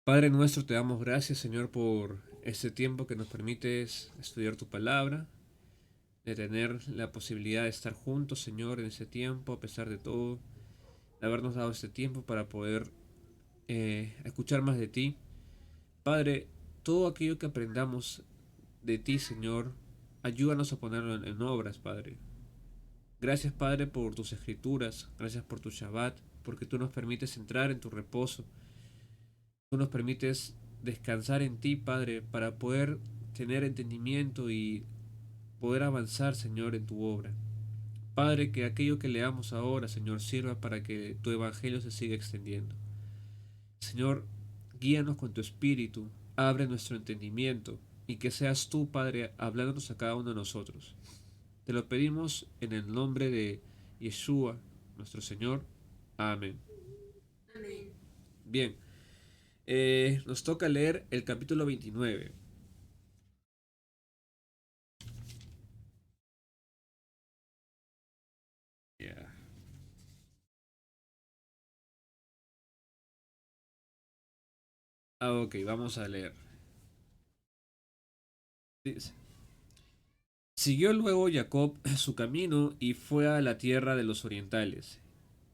Padre nuestro, te damos gracias, Señor, por este tiempo que nos permites estudiar tu palabra, de tener la posibilidad de estar juntos, Señor, en ese tiempo, a pesar de todo, de habernos dado este tiempo para poder escuchar más de ti. Padre, todo aquello que aprendamos de ti, Señor, ayúdanos a ponerlo en obras, Padre. Gracias, Padre, por tus escrituras, gracias por tu Shabbat, porque tú nos permites entrar en tu reposo. Tú nos permites descansar en ti, Padre, para poder tener entendimiento y poder avanzar, Señor, en tu obra. Padre, que aquello que leamos ahora, Señor, sirva para que tu evangelio se siga extendiendo. Señor, guíanos con tu espíritu, abre nuestro entendimiento y que seas tú, Padre, hablándonos a cada uno de nosotros. Te lo pedimos en el nombre de Yeshua, nuestro Señor. Amén. Amén. Bien, nos toca leer el capítulo 29. Yeah. Ah, ok, vamos a leer. Dice, siguió luego Jacob su camino y fue a la tierra de los orientales.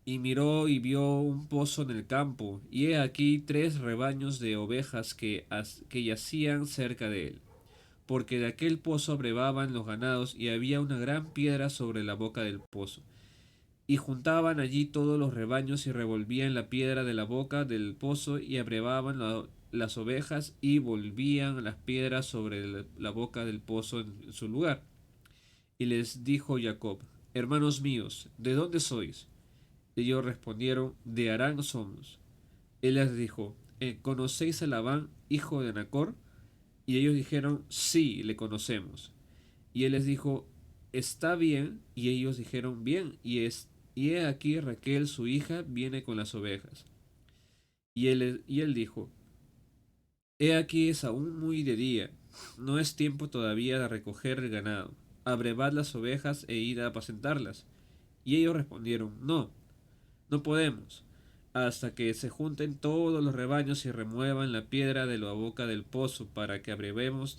Y miró y vio un pozo en el campo, y he aquí tres rebaños de ovejas que yacían cerca de él, porque de aquel pozo abrevaban los ganados, y había una gran piedra sobre la boca del pozo. Y juntaban allí todos los rebaños y revolvían la piedra de la boca del pozo y abrevaban las ovejas y volvían las piedras sobre la boca del pozo en su lugar. Y les dijo Jacob, hermanos míos, ¿de dónde sois? Ellos respondieron, de Harán somos. Él les dijo, ¿conocéis a Labán, hijo de Nacor? Y ellos dijeron, sí, le conocemos. Y él les dijo, está bien. Y ellos dijeron, bien. Y he aquí Raquel, su hija, viene con las ovejas. Y él dijo, he aquí es aún muy de día. No es tiempo todavía de recoger el ganado. Abrevad las ovejas e id a apacentarlas. Y ellos respondieron, no, no podemos, hasta que se junten todos los rebaños y remuevan la piedra de la boca del pozo para que abrevamos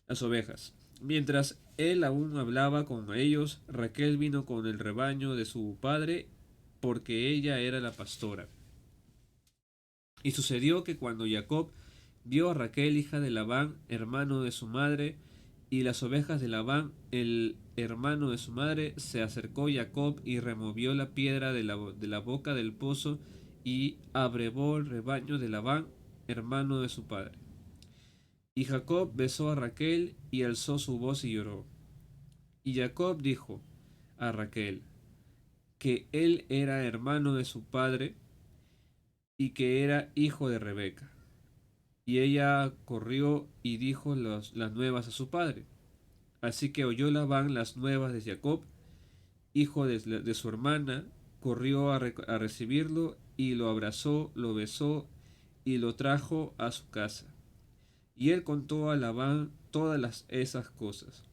las ovejas. Mientras él aún hablaba con ellos, Raquel vino con el rebaño de su padre, porque ella era la pastora. Y sucedió que cuando Jacob vio a Raquel, hija de Labán, hermano de su madre, y las ovejas de Labán, el hermano de su madre, se acercó Jacob y removió la piedra de la boca del pozo y abrevó el rebaño de Labán, hermano de su padre. Y Jacob besó a Raquel y alzó su voz y lloró. Y Jacob dijo a Raquel que él era hermano de su padre y que era hijo de Rebeca. Y ella corrió y dijo las nuevas a su padre. Así que oyó Labán las nuevas de Jacob, hijo de su hermana, corrió a recibirlo y lo abrazó, lo besó y lo trajo a su casa. Y él contó a Labán esas cosas.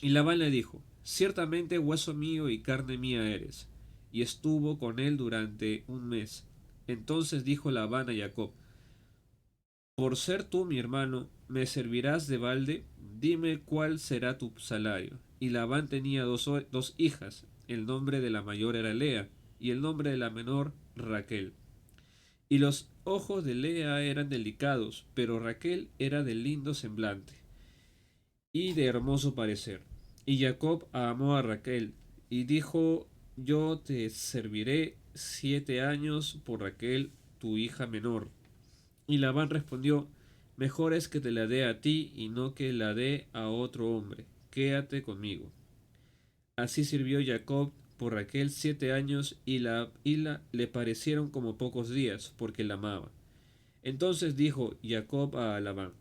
Y Labán le dijo, ciertamente hueso mío y carne mía eres. Y estuvo con él durante un mes. Entonces dijo Labán a Jacob, por ser tú mi hermano, ¿me servirás de balde? Dime cuál será tu salario. Y Labán tenía dos hijas. El nombre de la mayor era Lea, y el nombre de la menor Raquel. Y los ojos de Lea eran delicados, pero Raquel era de lindo semblante y de hermoso parecer. Y Jacob amó a Raquel, y dijo, yo te serviré 7 años por Raquel, tu hija menor. Y Labán respondió, mejor es que te la dé a ti y no que la dé a otro hombre. Quédate conmigo. Así sirvió Jacob por Raquel 7 años y la le parecieron como pocos días, porque la amaba. Entonces dijo Jacob a Labán,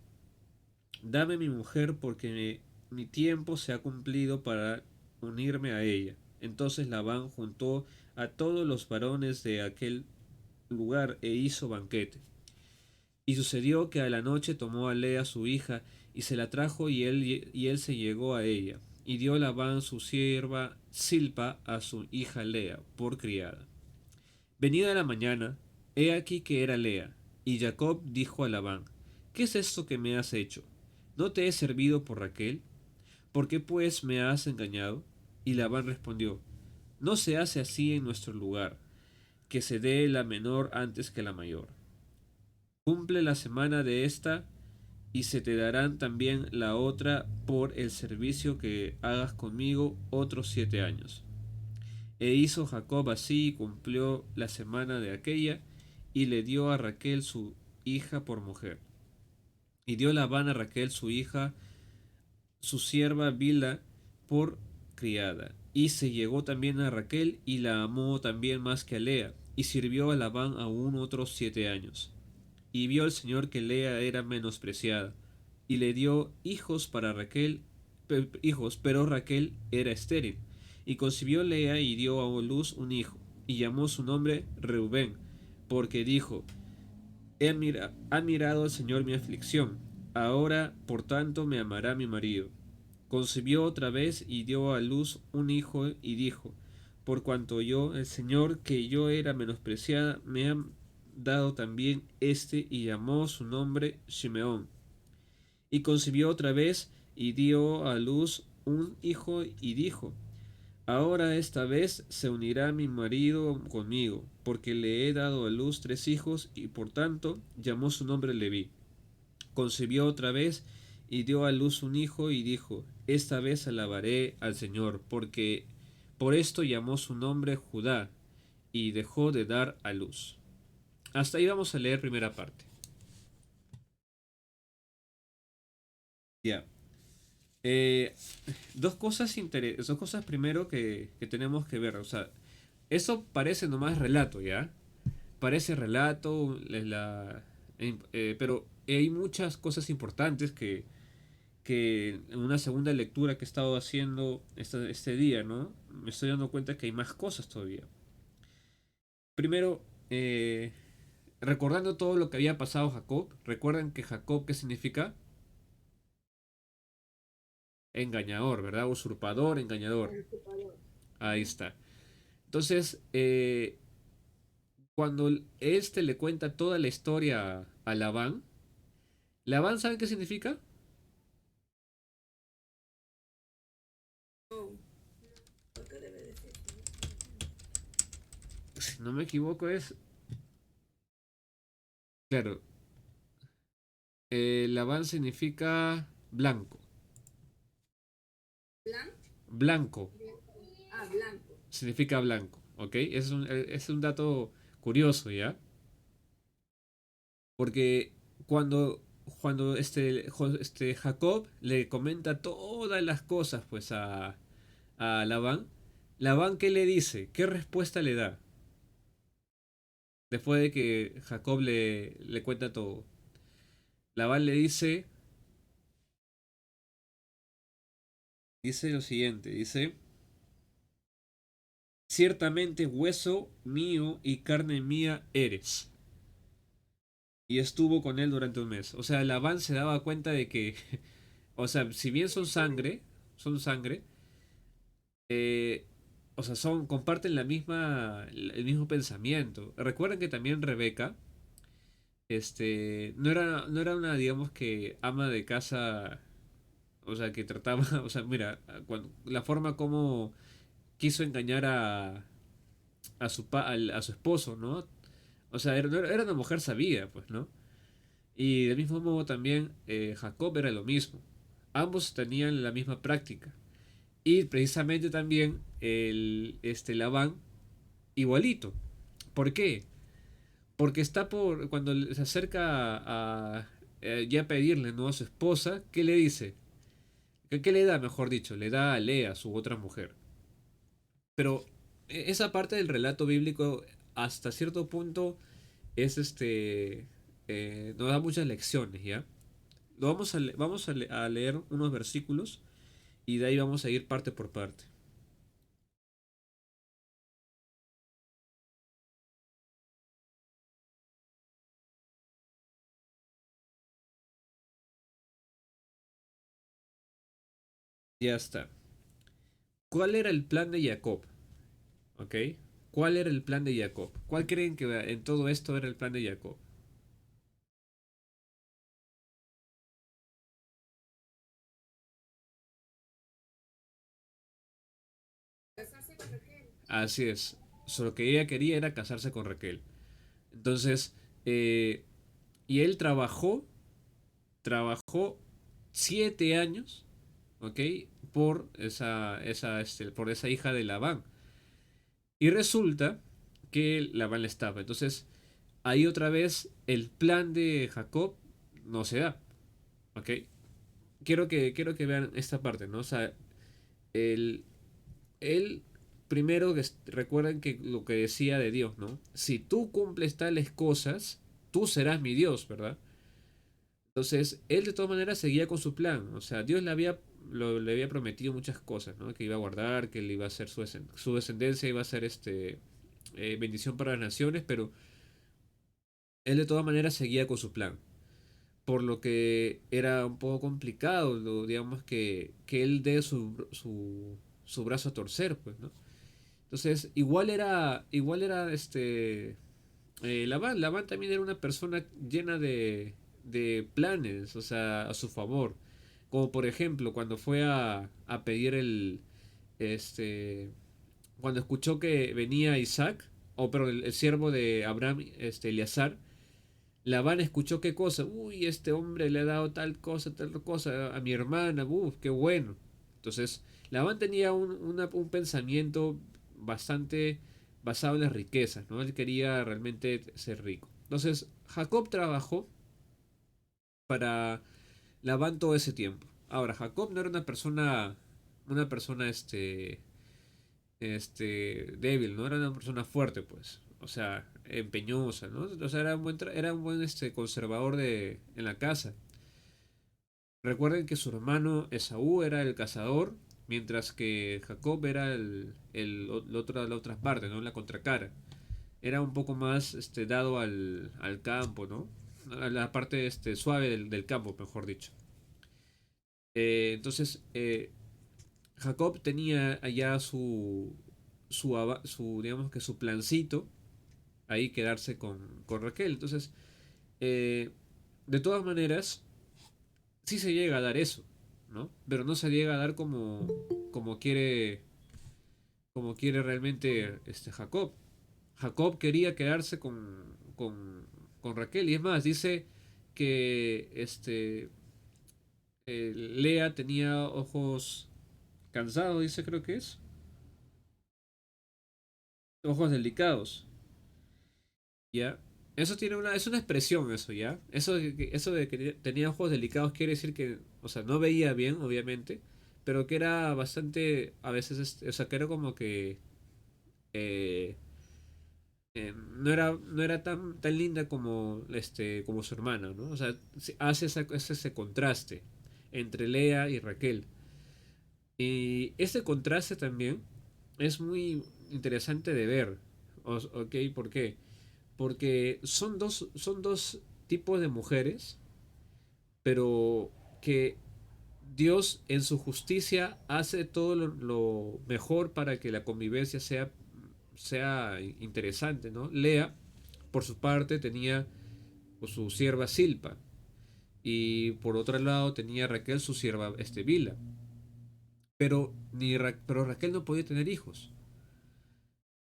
dame mi mujer porque mi tiempo se ha cumplido para unirme a ella. Entonces Labán juntó a todos los varones de aquel lugar e hizo banquete. Y sucedió que a la noche tomó a Lea su hija y se la trajo y él se llegó a ella. Y dio Labán su sierva Silpa a su hija Lea por criada. Venida la mañana, He aquí que era Lea. Y Jacob dijo a Labán, ¿qué es esto que me has hecho? ¿No te he servido por Raquel? ¿Por qué pues me has engañado? Y Labán respondió, no se hace así en nuestro lugar, que se dé la menor antes que la mayor. Cumple la semana de esta y se te darán también la otra por el servicio que hagas conmigo otros 7 años. E hizo Jacob así y cumplió la semana de aquella y le dio a Raquel su hija por mujer. Y dio Labán a Raquel su hija, su sierva Bilha, por criada. Y se llegó también a Raquel y la amó también más que a Lea, y sirvió a Labán aún otros 7 años. Y vio el Señor que Lea era menospreciada, y le dio hijos para Raquel, hijos, pero Raquel era estéril. Y concibió Lea y dio a luz un hijo, y llamó su nombre Reubén, porque dijo, ha mirado el Señor mi aflicción, ahora por tanto me amará mi marido. Concibió otra vez y dio a luz un hijo y dijo, por cuanto yo, el Señor, que yo era menospreciada, me ha dado también este y llamó su nombre Simeón. Y concibió otra vez y dio a luz un hijo y dijo, ahora esta vez se unirá mi marido conmigo, porque le he dado a luz 3 hijos y por tanto llamó su nombre Leví. Concibió otra vez y dio a luz un hijo y dijo, esta vez alabaré al Señor, porque por esto llamó su nombre Judá y dejó de dar a luz. Hasta ahí vamos a leer primera parte. Ya. Eh, dos cosas primero que tenemos que ver. O sea, eso parece nomás relato, ¿ya? Parece relato, pero hay muchas cosas importantes que en una segunda lectura que he estado haciendo este día, ¿no? Me estoy dando cuenta que hay más cosas todavía. Primero, recordando todo lo que había pasado Jacob, recuerdan que Jacob, ¿qué significa? Engañador, ¿verdad? Usurpador, engañador. Ahí está. Entonces, cuando este le cuenta toda la historia a Labán, ¿Labán sabe qué significa? Si no me equivoco es, claro, Labán significa blanco. Blanco significa blanco, ¿ok? Es un dato curioso, ¿ya? Porque cuando este Jacob le comenta todas las cosas pues a Labán, Labán ¿qué le dice? ¿Qué respuesta le da? Después de que Jacob le cuenta todo. Labán le dice lo siguiente, dice, ciertamente hueso mío y carne mía eres. Y estuvo con él durante un mes. O sea, Labán se daba cuenta de que, o sea, si bien son sangre, eh, o sea, comparten el mismo pensamiento. Recuerden que también Rebeca, no era una, digamos que, ama de casa, o sea, que trataba, o sea, mira, la forma como quiso engañar a su esposo, ¿no? O sea, era una mujer sabia, pues, ¿no? Y del mismo modo también Jacob era lo mismo. Ambos tenían la misma práctica. Y precisamente también Labán igualito. ¿Por qué? Porque cuando se acerca ya a pedirle, ¿no? A su esposa, ¿qué le dice? ¿Qué le da, mejor dicho? Le da a Lea, su otra mujer. Pero esa parte del relato bíblico, hasta cierto punto, es nos da muchas lecciones, ¿ya? Vamos a leer unos versículos y de ahí vamos a ir parte por parte. Ya está. ¿Cuál era el plan de Jacob? ¿Ok? ¿Cuál era el plan de Jacob? ¿Cuál creen que en todo esto era el plan de Jacob? Así es. Solo lo que ella quería era casarse con Raquel. Entonces, eh, y él trabajó 7 años, ¿ok? Por esa hija de Labán. Y resulta que Labán le estaba. Entonces, ahí otra vez el plan de Jacob no se da, ¿ok? Quiero que vean esta parte, ¿no? O sea, el, él primero recuerden que lo que decía de Dios, ¿no? Si tú cumples tales cosas, tú serás mi Dios, ¿verdad? Entonces, él de todas maneras seguía con su plan. O sea, Dios le había prometido muchas cosas, ¿no? Que iba a guardar, que le iba a hacer su descendencia, iba a ser bendición para las naciones, pero él de todas maneras seguía con su plan. Por lo que era un poco complicado, digamos, que él dé su brazo a torcer, pues, ¿no? Entonces, Labán también era una persona llena de planes, o sea, a su favor. Como por ejemplo, cuando fue a pedir este, cuando escuchó que venía Isaac, o pero el siervo de Abraham, Eleazar, Labán escuchó qué cosa, uy, este hombre le ha dado tal cosa a mi hermana, uff, qué bueno. Entonces, Labán tenía un pensamiento bastante basado en las riquezas, ¿no? Él quería realmente ser rico. Entonces, Jacob trabajó para Labán todo ese tiempo. Ahora, Jacob no era una persona débil, no era una persona fuerte, pues. O sea, empeñosa, ¿no? O sea, era un buen conservador en la casa. Recuerden que su hermano Esaú era el cazador, mientras que Jacob era la otra parte, ¿no? La contracara. Era un poco más dado al campo, ¿no? A la parte suave del campo, mejor dicho. Entonces, Jacob tenía allá digamos que su plancito, ahí quedarse con Raquel. Entonces, eh, de todas maneras, sí se llega a dar eso, ¿no? Pero no se llega a dar como quiere, como quiere realmente Jacob. Jacob quería quedarse con Raquel. Y es más, dice que Lea tenía ojos cansados, dice creo que es. Ojos delicados. ¿Ya? Es una expresión eso, ¿ya? Eso de que tenía ojos delicados quiere decir que, o sea, no veía bien, obviamente, pero que era bastante, a veces, o sea, que era como que eh, no era tan linda como su hermana, ¿no? O sea, hace ese contraste entre Lea y Raquel. Y ese contraste también es muy interesante de ver, ¿ok? ¿Por qué? Porque son dos tipos de mujeres, pero que Dios en su justicia hace todo lo mejor para que la convivencia sea interesante, ¿no? Lea, por su parte, tenía pues, su sierva Silpa, y por otro lado tenía Raquel su sierva Bila. Pero Raquel no podía tener hijos.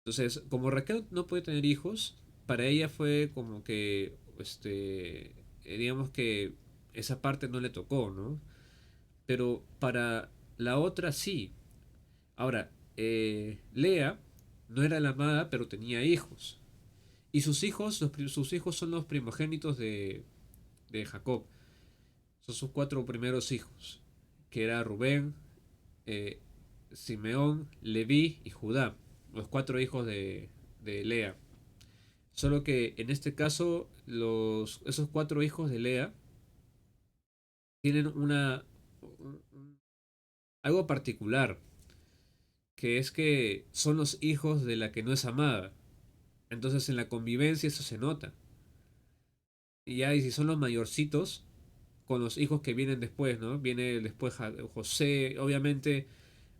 Entonces, como Raquel no puede tener hijos, para ella fue como que, digamos que esa parte no le tocó, ¿no? Pero para la otra sí. Ahora, Lea no era la amada, pero tenía hijos. Y sus hijos son los primogénitos de Jacob. Son sus cuatro primeros hijos, que era Rubén, eh, Simeón, Leví y Judá, los cuatro hijos de Lea. Solo que en este caso, esos cuatro hijos de Lea tienen algo particular, que es que son los hijos de la que no es amada. Entonces en la convivencia eso se nota. Y ya, y si son los mayorcitos, con los hijos que vienen después, ¿no? Viene después José, obviamente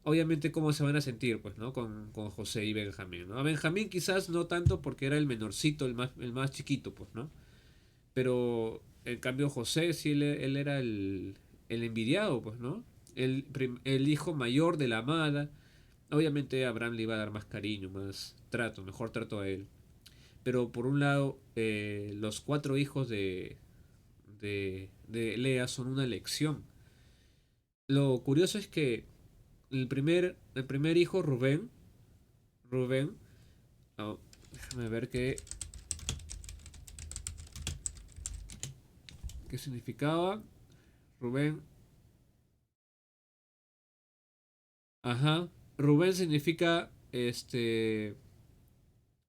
obviamente cómo se van a sentir, pues, ¿no? Con José y Benjamín, ¿no? A Benjamín quizás no tanto porque era el menorcito, el más chiquito, pues, ¿no? Pero en cambio José sí, él era el envidiado, pues, ¿no? El hijo mayor de la amada. Obviamente Abraham le iba a dar más cariño, más trato, mejor trato a él. Pero por un lado, los cuatro hijos de Lea son una elección. Lo curioso es que el primer hijo, Rubén, oh, déjame ver qué significaba. Rubén, ajá, Rubén significa,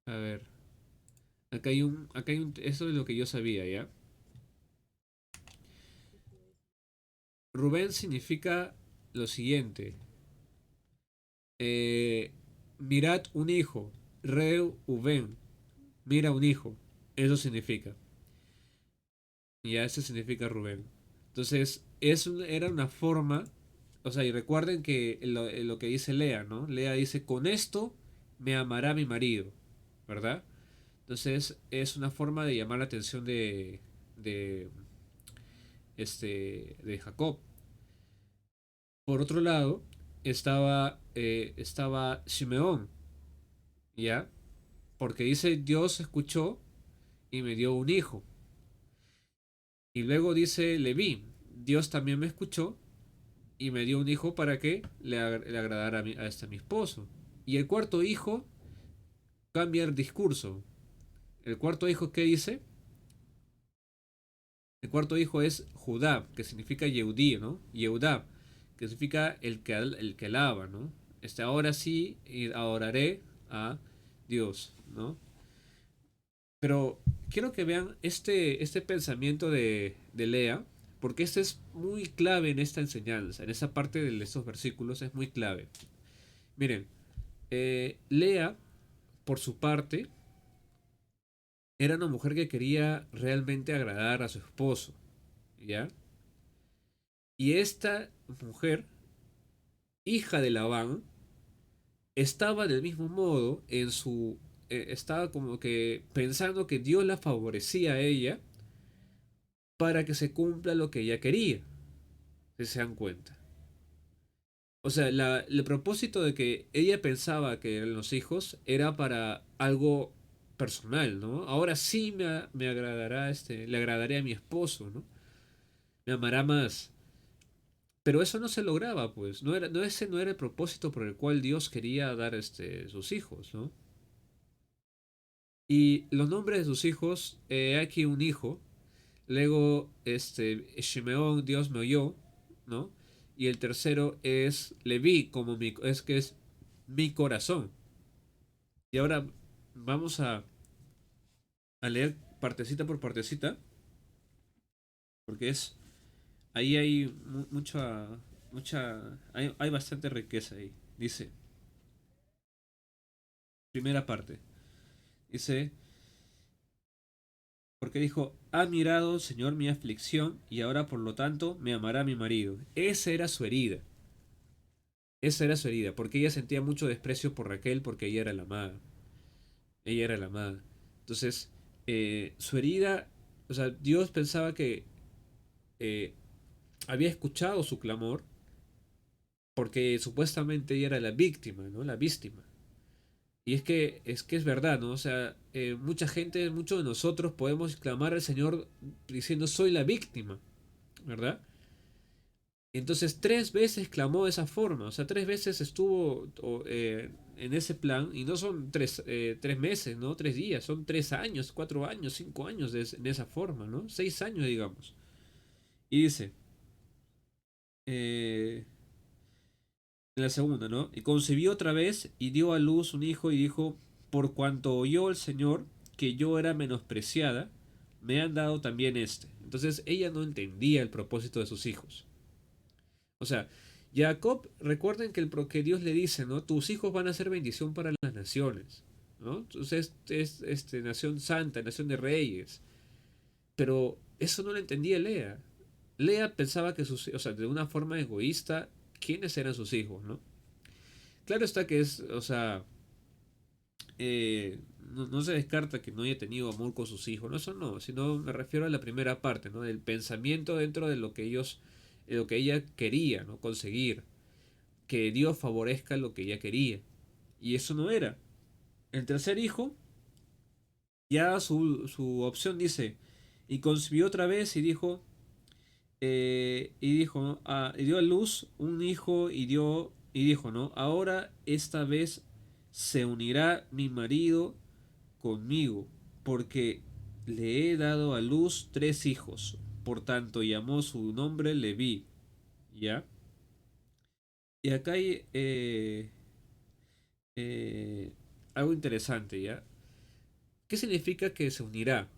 a ver, eso es lo que yo sabía, ¿ya? Rubén significa lo siguiente, eh, mirad un hijo, Reu Uben, mira un hijo, eso significa, ya ese significa Rubén. Entonces, era una forma, o sea, y recuerden que lo que dice Lea, ¿no? Lea dice, con esto me amará mi marido, ¿verdad? Entonces, es una forma de llamar la atención de, de Jacob. Por otro lado, estaba Simeón, ¿ya? Porque dice, Dios escuchó y me dio un hijo. Y luego dice Leví, Dios también me escuchó y me dio un hijo para que le agradara mi esposo. Y el cuarto hijo cambia el discurso. El cuarto hijo, ¿qué dice? El cuarto hijo es Judá, que significa Yehudí, ¿no? Yehudá, que significa el que alaba, ¿no? Ahora sí adoraré a Dios, ¿no? Pero quiero que vean este pensamiento de Lea, porque este es muy clave en esta enseñanza, en esa parte de estos versículos es muy clave. Miren, Lea, por su parte, era una mujer que quería realmente agradar a su esposo, ¿ya? Y esta mujer, hija de Labán, estaba del mismo modo estaba como que pensando que Dios la favorecía a ella para que se cumpla lo que ella quería, si se dan cuenta. O sea, el propósito de que ella pensaba que eran los hijos era para algo personal, ¿no? Ahora sí me agradará, le agradaré a mi esposo, ¿no? Me amará más. Pero eso no se lograba, pues. Ese no era el propósito por el cual Dios quería dar sus hijos, ¿no? Y los nombres de sus hijos, aquí un hijo, luego Shimeón, Dios me oyó, ¿no? Y el tercero es Leví, es que es mi corazón. Y ahora vamos a leer partecita por partecita, porque ahí hay hay bastante riqueza ahí. Dice, primera parte, dice, porque dijo, ha mirado, Señor, mi aflicción, y ahora por lo tanto me amará mi marido. Esa era su herida. Esa era su herida, porque ella sentía mucho desprecio por Raquel, porque ella era la amada. Ella era la amada. Entonces, su herida, o sea, Dios pensaba que eh, había escuchado su clamor, porque supuestamente ella era la víctima, ¿no? La víctima. Y es que es verdad, ¿no? O sea, mucha gente, muchos de nosotros podemos clamar al Señor diciendo soy la víctima, ¿verdad? Entonces tres veces clamó de esa forma, o sea, tres veces estuvo en ese plan, y no son tres meses, ¿no? 3 días, son 3 años, 4 años, 5 años en esa forma, ¿no? 6 años, digamos. Y dice, eh, en la segunda, ¿no? Y concibió otra vez y dio a luz un hijo y dijo, por cuanto oyó el Señor que yo era menospreciada, me han dado también este. Entonces ella no entendía el propósito de sus hijos. O sea, Jacob, recuerden que Dios le dice, ¿no? Tus hijos van a ser bendición para las naciones, ¿no? Entonces es nación santa, nación de reyes. Pero eso no lo entendía Lea. Lea pensaba que o sea, de una forma egoísta, quiénes eran sus hijos, ¿no? Claro está que es, o sea, no se descarta que no haya tenido amor con sus hijos, no, eso no, sino me refiero a la primera parte, ¿no? Del pensamiento dentro de lo que ellos, de lo que ella quería, ¿no? Conseguir, que Dios favorezca lo que ella quería. Y eso no era. El tercer hijo, ya su opción dice, y concibió otra vez y dijo, ¿no? Y dio a luz un hijo y dijo, ¿no? Ahora esta vez se unirá mi marido conmigo, porque le he dado a luz tres hijos. Por tanto, llamó su nombre Leví. ¿Ya? Y acá hay eh, algo interesante, ¿ya? ¿Qué significa que se unirá?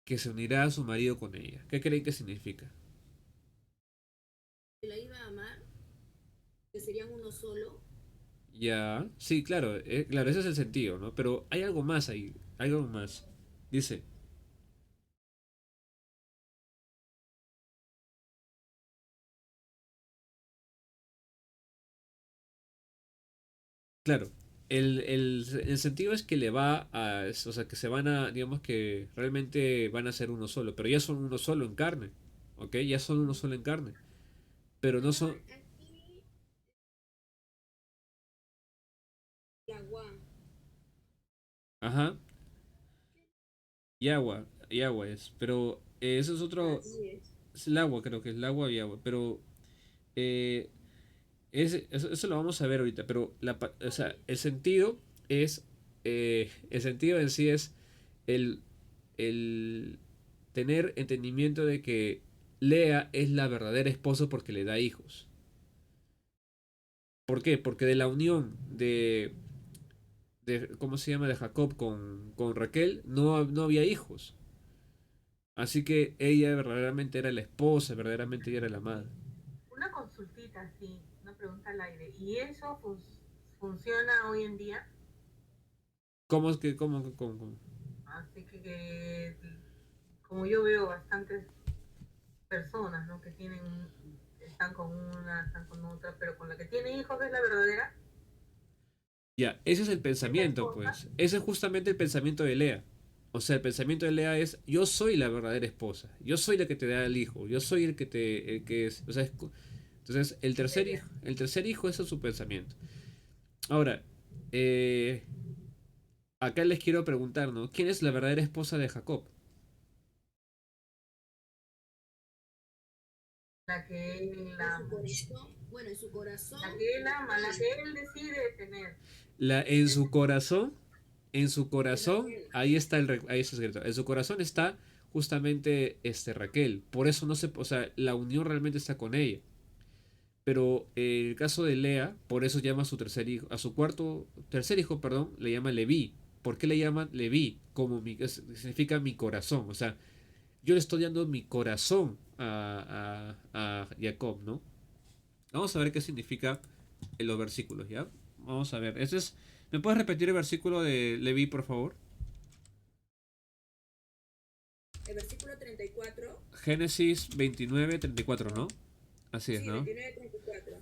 Que se unirá a su marido con ella. ¿Qué creen que significa? Que la iba a amar, que serían uno solo. Ya, sí, claro, claro, ese es el sentido, ¿no? Pero hay algo más ahí, algo más. Dice, claro, el sentido es que le va a, o sea, que se van a, digamos que realmente van a ser uno solo, pero ya son uno solo en carne, ¿ok? Ya son uno solo en carne, pero no son, Aquí la agua. ajá, y agua es, pero eso es otro, Así es. es el agua, creo que es el agua y agua, pero eh, eso lo vamos a ver ahorita, pero o sea, es, el sentido en sí es el, el tener entendimiento de que Lea es la verdadera esposa porque le da hijos. ¿Por qué? Porque de la unión ¿cómo se llama? De Jacob con Raquel no había hijos. Así que ella verdaderamente era la esposa, verdaderamente ella era la madre. Una consultita, sí, una pregunta al aire. ¿Y eso funciona hoy en día? ¿Cómo es que, cómo? Así que como yo veo bastantes personas, ¿no? Que tienen, están con una, están con otra, pero con la que tiene hijos es la verdadera, Ya, ese es el es la pensamiento, esposa. pues. Ese es justamente el pensamiento de Lea. O sea, el pensamiento de Lea es, yo soy la verdadera esposa. Yo soy la que te da el hijo. Yo soy el que es, o sea, entonces el tercer hijo, ese es su pensamiento. Ahora, eh, acá les quiero preguntar, ¿no? ¿Quién es la verdadera esposa de Jacob? La que él En su ama, corazón, bueno, en su la corazón, que él ama, la que él decide tener. En Es su corazón, en su es corazón, Raquel. ahí está ahí está el secreto. En su corazón está justamente Raquel. Por eso no se, o sea, la unión realmente está con ella. Pero el caso de Lea, por eso llama a su tercer hijo, a su tercer hijo, perdón, le llama Leví. ¿Por qué le llaman Leví? Como significa mi corazón. O sea, yo le estoy dando mi corazón a Jacob, ¿no? Vamos a ver qué significa en los versículos, ¿ya? Vamos a ver. ¿Me puedes repetir el versículo de Leví, por favor? El versículo 34. Génesis 29:34, ¿no? Así es, Sí, ¿no? 29-34.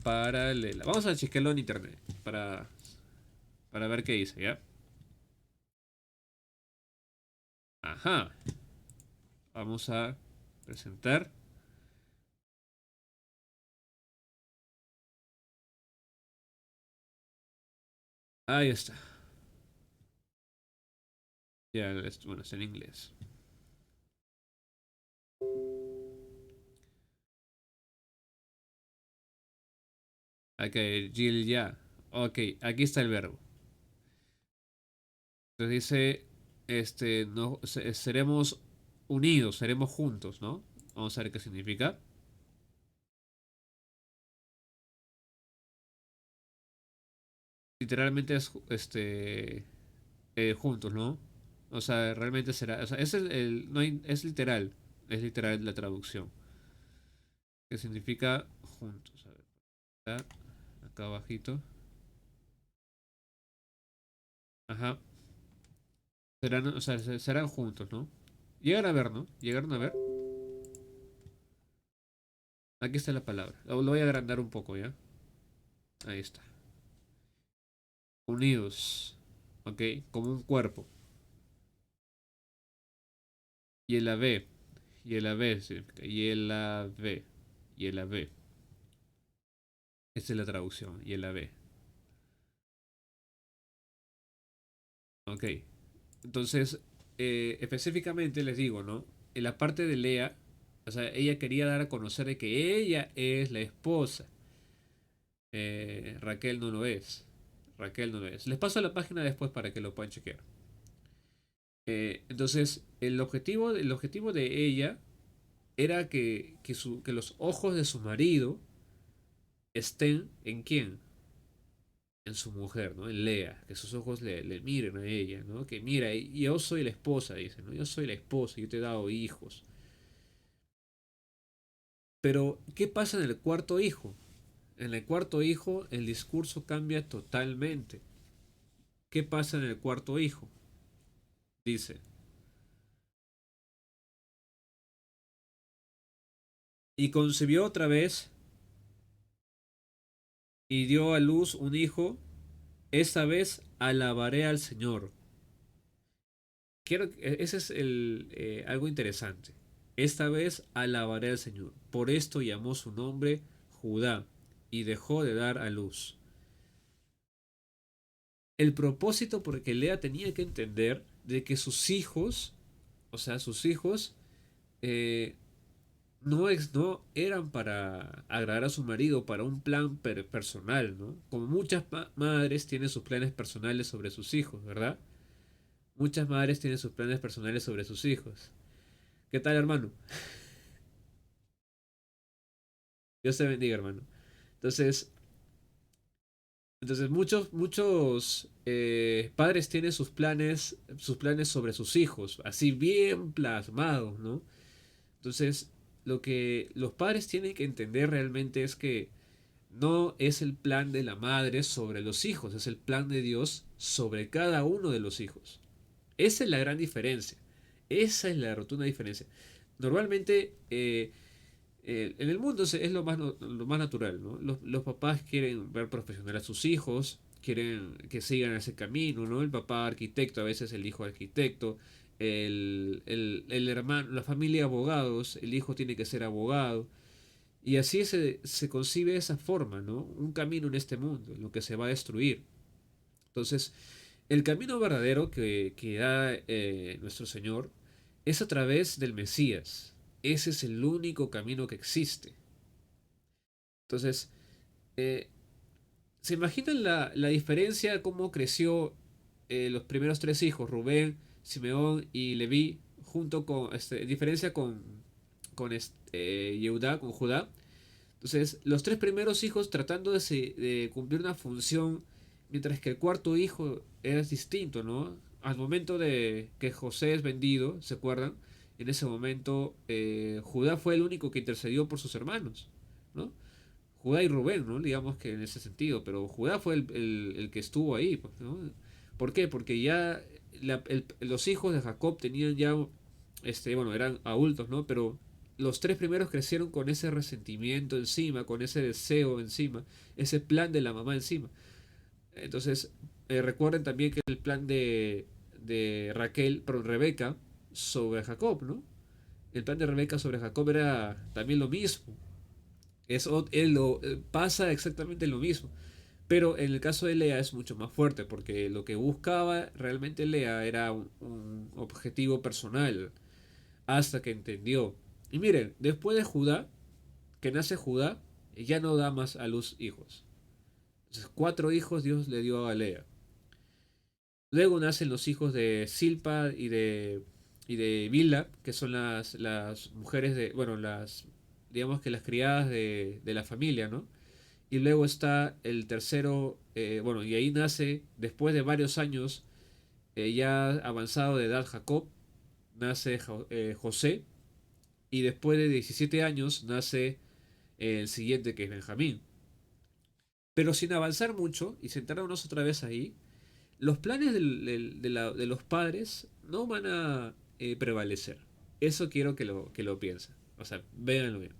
Paralela. Vamos a chequearlo en internet para ver qué dice, ¿ya? Ajá. Vamos a presentar. Ahí está. Ya, bueno, está en inglés. Ok, Jill ya. Ok, aquí está el verbo. Entonces dice, no, seremos unidos, seremos juntos, ¿no? Vamos a ver qué significa. Literalmente es, juntos, ¿no? O sea, realmente será, o sea, no es literal la traducción. Que significa juntos. A ver, está acá abajito. Ajá. Serán, o sea, serán juntos, ¿no? Llegan a ver, ¿no? Llegaron a ver. Aquí está la palabra. Lo voy a agrandar un poco, ¿ya? Ahí está. Unidos. ¿Ok? Como un cuerpo. Y el AB. Y el AB significa. Y el AB. Y el AB. Esa es la traducción. Y el AB. ¿Ok? Entonces, específicamente les digo, ¿no? En la parte de Lea, o sea, ella quería dar a conocer de que ella es la esposa. Raquel no lo es. Raquel no lo es. Les paso la página después para que lo puedan chequear. Entonces, el objetivo de ella era que los ojos de su marido estén en quién, en su mujer, ¿no? En Lea, que sus ojos le miren a ella, ¿no? Que mira, yo soy la esposa, dice, ¿no? Yo soy la esposa, yo te he dado hijos. Pero, ¿qué pasa en el cuarto hijo? En el cuarto hijo el discurso cambia totalmente. ¿Qué pasa en el cuarto hijo? Dice, y concibió otra vez y dio a luz un hijo, esta vez alabaré al Señor. Ese es algo interesante. Esta vez alabaré al Señor. Por esto llamó su nombre Judá y dejó de dar a luz. El propósito porque Lea tenía que entender de que sus hijos, o sea, sus hijos, eh, no eran para agradar a su marido, para un plan personal, ¿no? Como muchas madres tienen sus planes personales sobre sus hijos, ¿verdad? Muchas madres tienen sus planes personales sobre sus hijos. ¿Qué tal, hermano? Dios te bendiga, hermano. Entonces, muchos padres tienen sus planes sobre sus hijos, así bien plasmados, ¿no? Entonces, lo que los padres tienen que entender realmente es que no es el plan de la madre sobre los hijos, es el plan de Dios sobre cada uno de los hijos. Esa es la gran diferencia. Esa es la rotunda diferencia. Normalmente, en el mundo es lo más natural, ¿no? Los papás quieren ver profesional a sus hijos, quieren que sigan ese camino, ¿no? El papá arquitecto, a veces el hijo arquitecto, el hermano, la familia abogados, el hijo tiene que ser abogado. Y así se concibe esa forma, ¿no? Un camino en este mundo, en lo que se va a destruir. Entonces, el camino verdadero que da nuestro Señor es a través del Mesías. Ese es el único camino que existe. Entonces, eh, ¿se imaginan la diferencia, cómo creció los primeros tres hijos, Rubén, Simeón y Leví, junto con, diferencia con Yehudá, con Judá? Entonces, los tres primeros hijos tratando de cumplir una función, mientras que el cuarto hijo es distinto, ¿no? Al momento de que José es vendido, ¿se acuerdan? En ese momento, Judá fue el único que intercedió por sus hermanos, ¿no? Judá y Rubén, ¿no? Digamos que en ese sentido, pero Judá fue el que estuvo ahí, pues, ¿no? ¿Por qué? Porque ya los hijos de Jacob tenían ya, bueno, eran adultos, ¿no? Pero los tres primeros crecieron con ese resentimiento encima, con ese deseo encima, ese plan de la mamá encima. Entonces, recuerden también que el plan de Raquel, perdón, Rebeca, sobre Jacob, ¿no? El plan de Rebeca sobre Jacob era también lo mismo. Pasa exactamente lo mismo. Pero en el caso de Lea es mucho más fuerte, porque lo que buscaba realmente Lea era un objetivo personal, hasta que entendió. Y miren, después de Judá, que nace Judá, ya no da más a luz hijos. Entonces, cuatro hijos Dios le dio a Lea. Luego nacen los hijos de Silpa y de Bilha, que son las mujeres bueno, digamos que las criadas de la familia, ¿no? Y luego está el tercero, bueno, y ahí nace, después de varios años, ya avanzado de edad Jacob, nace José, y después de 17 años nace el siguiente, que es Benjamín. Pero sin avanzar mucho, y centrarnos otra vez ahí, los planes de los padres no van a prevalecer. Eso quiero que lo piensen. O sea, véanlo bien.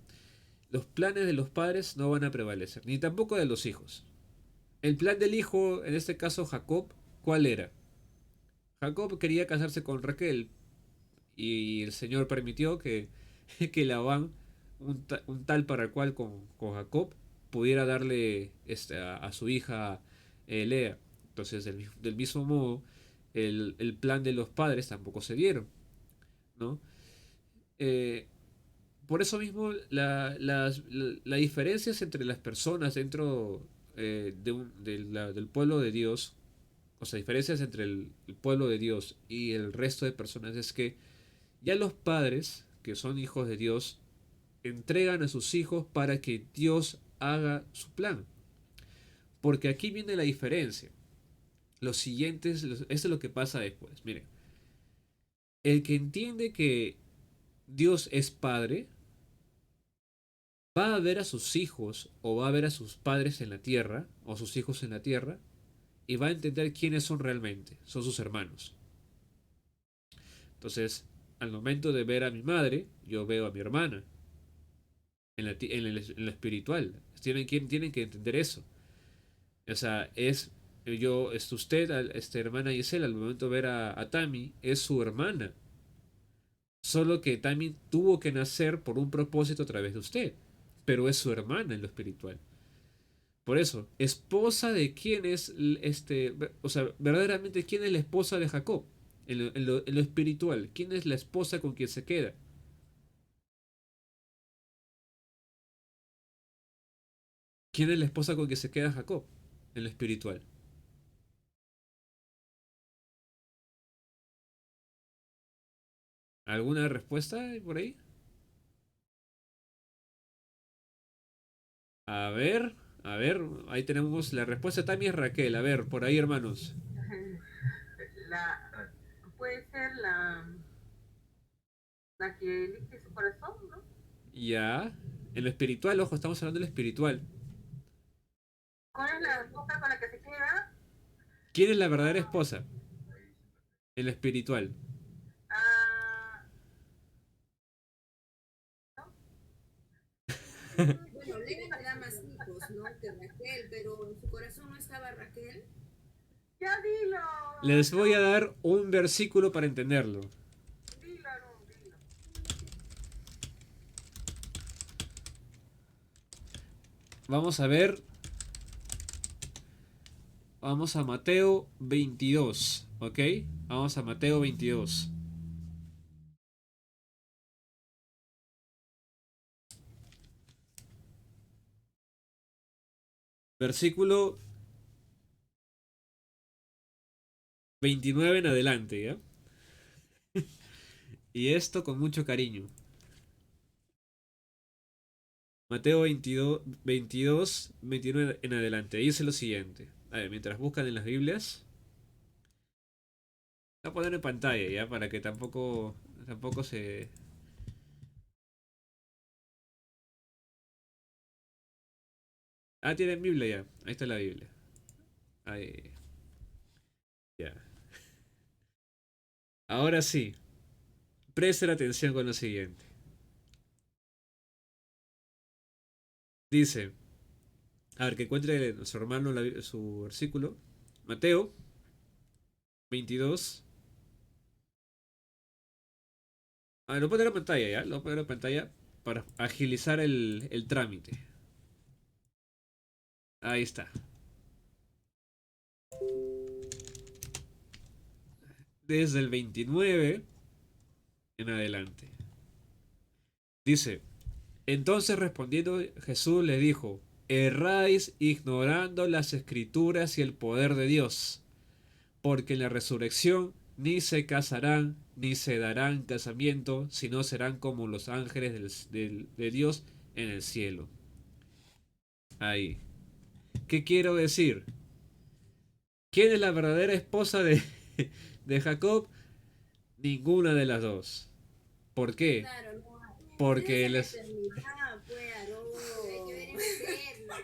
los planes de los padres no van a prevalecer, ni tampoco de los hijos. El plan del hijo, en este caso Jacob, ¿cuál era? Jacob quería casarse con Raquel y el Señor permitió que Labán, un tal para cual con Jacob, pudiera darle a su hija Lea. Entonces, del mismo modo, el plan de los padres tampoco se dieron, ¿no? Eh, por eso mismo, las diferencias entre las personas dentro del pueblo de Dios, o sea, diferencias entre el pueblo de Dios y el resto de personas es que ya los padres, que son hijos de Dios, entregan a sus hijos para que Dios haga su plan. Porque aquí viene la diferencia. Los siguientes, esto es lo que pasa después. Miren, el que entiende que Dios es padre, va a ver a sus hijos o va a ver a sus padres en la tierra, o sus hijos en la tierra, y va a entender quiénes son realmente. Son sus hermanos. Entonces, al momento de ver a mi madre, yo veo a mi hermana en lo espiritual. Tienen que entender eso. O sea, usted, hermana Gisela, al momento de ver a Tammy, es su hermana. Solo que Tammy tuvo que nacer por un propósito a través de usted. Pero es su hermana en lo espiritual. Por eso, esposa de quién es, o sea, verdaderamente quién es la esposa de Jacob. En lo espiritual, quién es la esposa con quien se queda. ¿Quién es la esposa con quien se queda Jacob? En lo espiritual. ¿Alguna respuesta por ahí? A ver, a ver, ahí tenemos la respuesta también es Raquel. A ver, por ahí, hermanos. La, puede ser la que elige su corazón, ¿no? Ya. En lo espiritual, ojo, estamos hablando de lo espiritual. ¿Cuál es la esposa con la que se queda? ¿Quién es la verdadera esposa? En lo espiritual. Ah, ¿no? Bueno, Lea te da más hijos, ¿no? Que Raquel, pero en su corazón no estaba Raquel. Ya dilo, Les voy a no, dar un versículo para entenderlo. dilo, no, dilo. Vamos a ver. Vamos a Mateo 22, ¿ok? Vamos a Mateo 22. Versículo 29 en adelante, ¿ya? Y esto con mucho cariño. Mateo 29 en adelante. Dice lo siguiente. A ver, mientras buscan en las Biblias. Voy a poner en pantalla, ¿ya? Para que tampoco se... Ah, tienen Biblia ya. Ahí está la Biblia. Ahí. Ya. Ahora sí. Presten atención con lo siguiente. Dice... A ver, que encuentre nuestro hermano su versículo. Mateo 22. A ver, lo voy a poner en pantalla, ¿ya? Lo voy a poner en pantalla para agilizar el trámite. Ahí está. Desde el 29 en adelante. Dice, entonces respondiendo Jesús le dijo, erráis ignorando las escrituras y el poder de Dios, porque en la resurrección ni se casarán ni se darán casamiento, sino serán como los ángeles de Dios en el cielo. Ahí. ¿Qué quiero decir? ¿Quién es la verdadera esposa de Jacob? Ninguna de las dos. ¿Por qué? Claro, no. Eso es Porque en la les... eternidad, pues, hay que ver en eterno.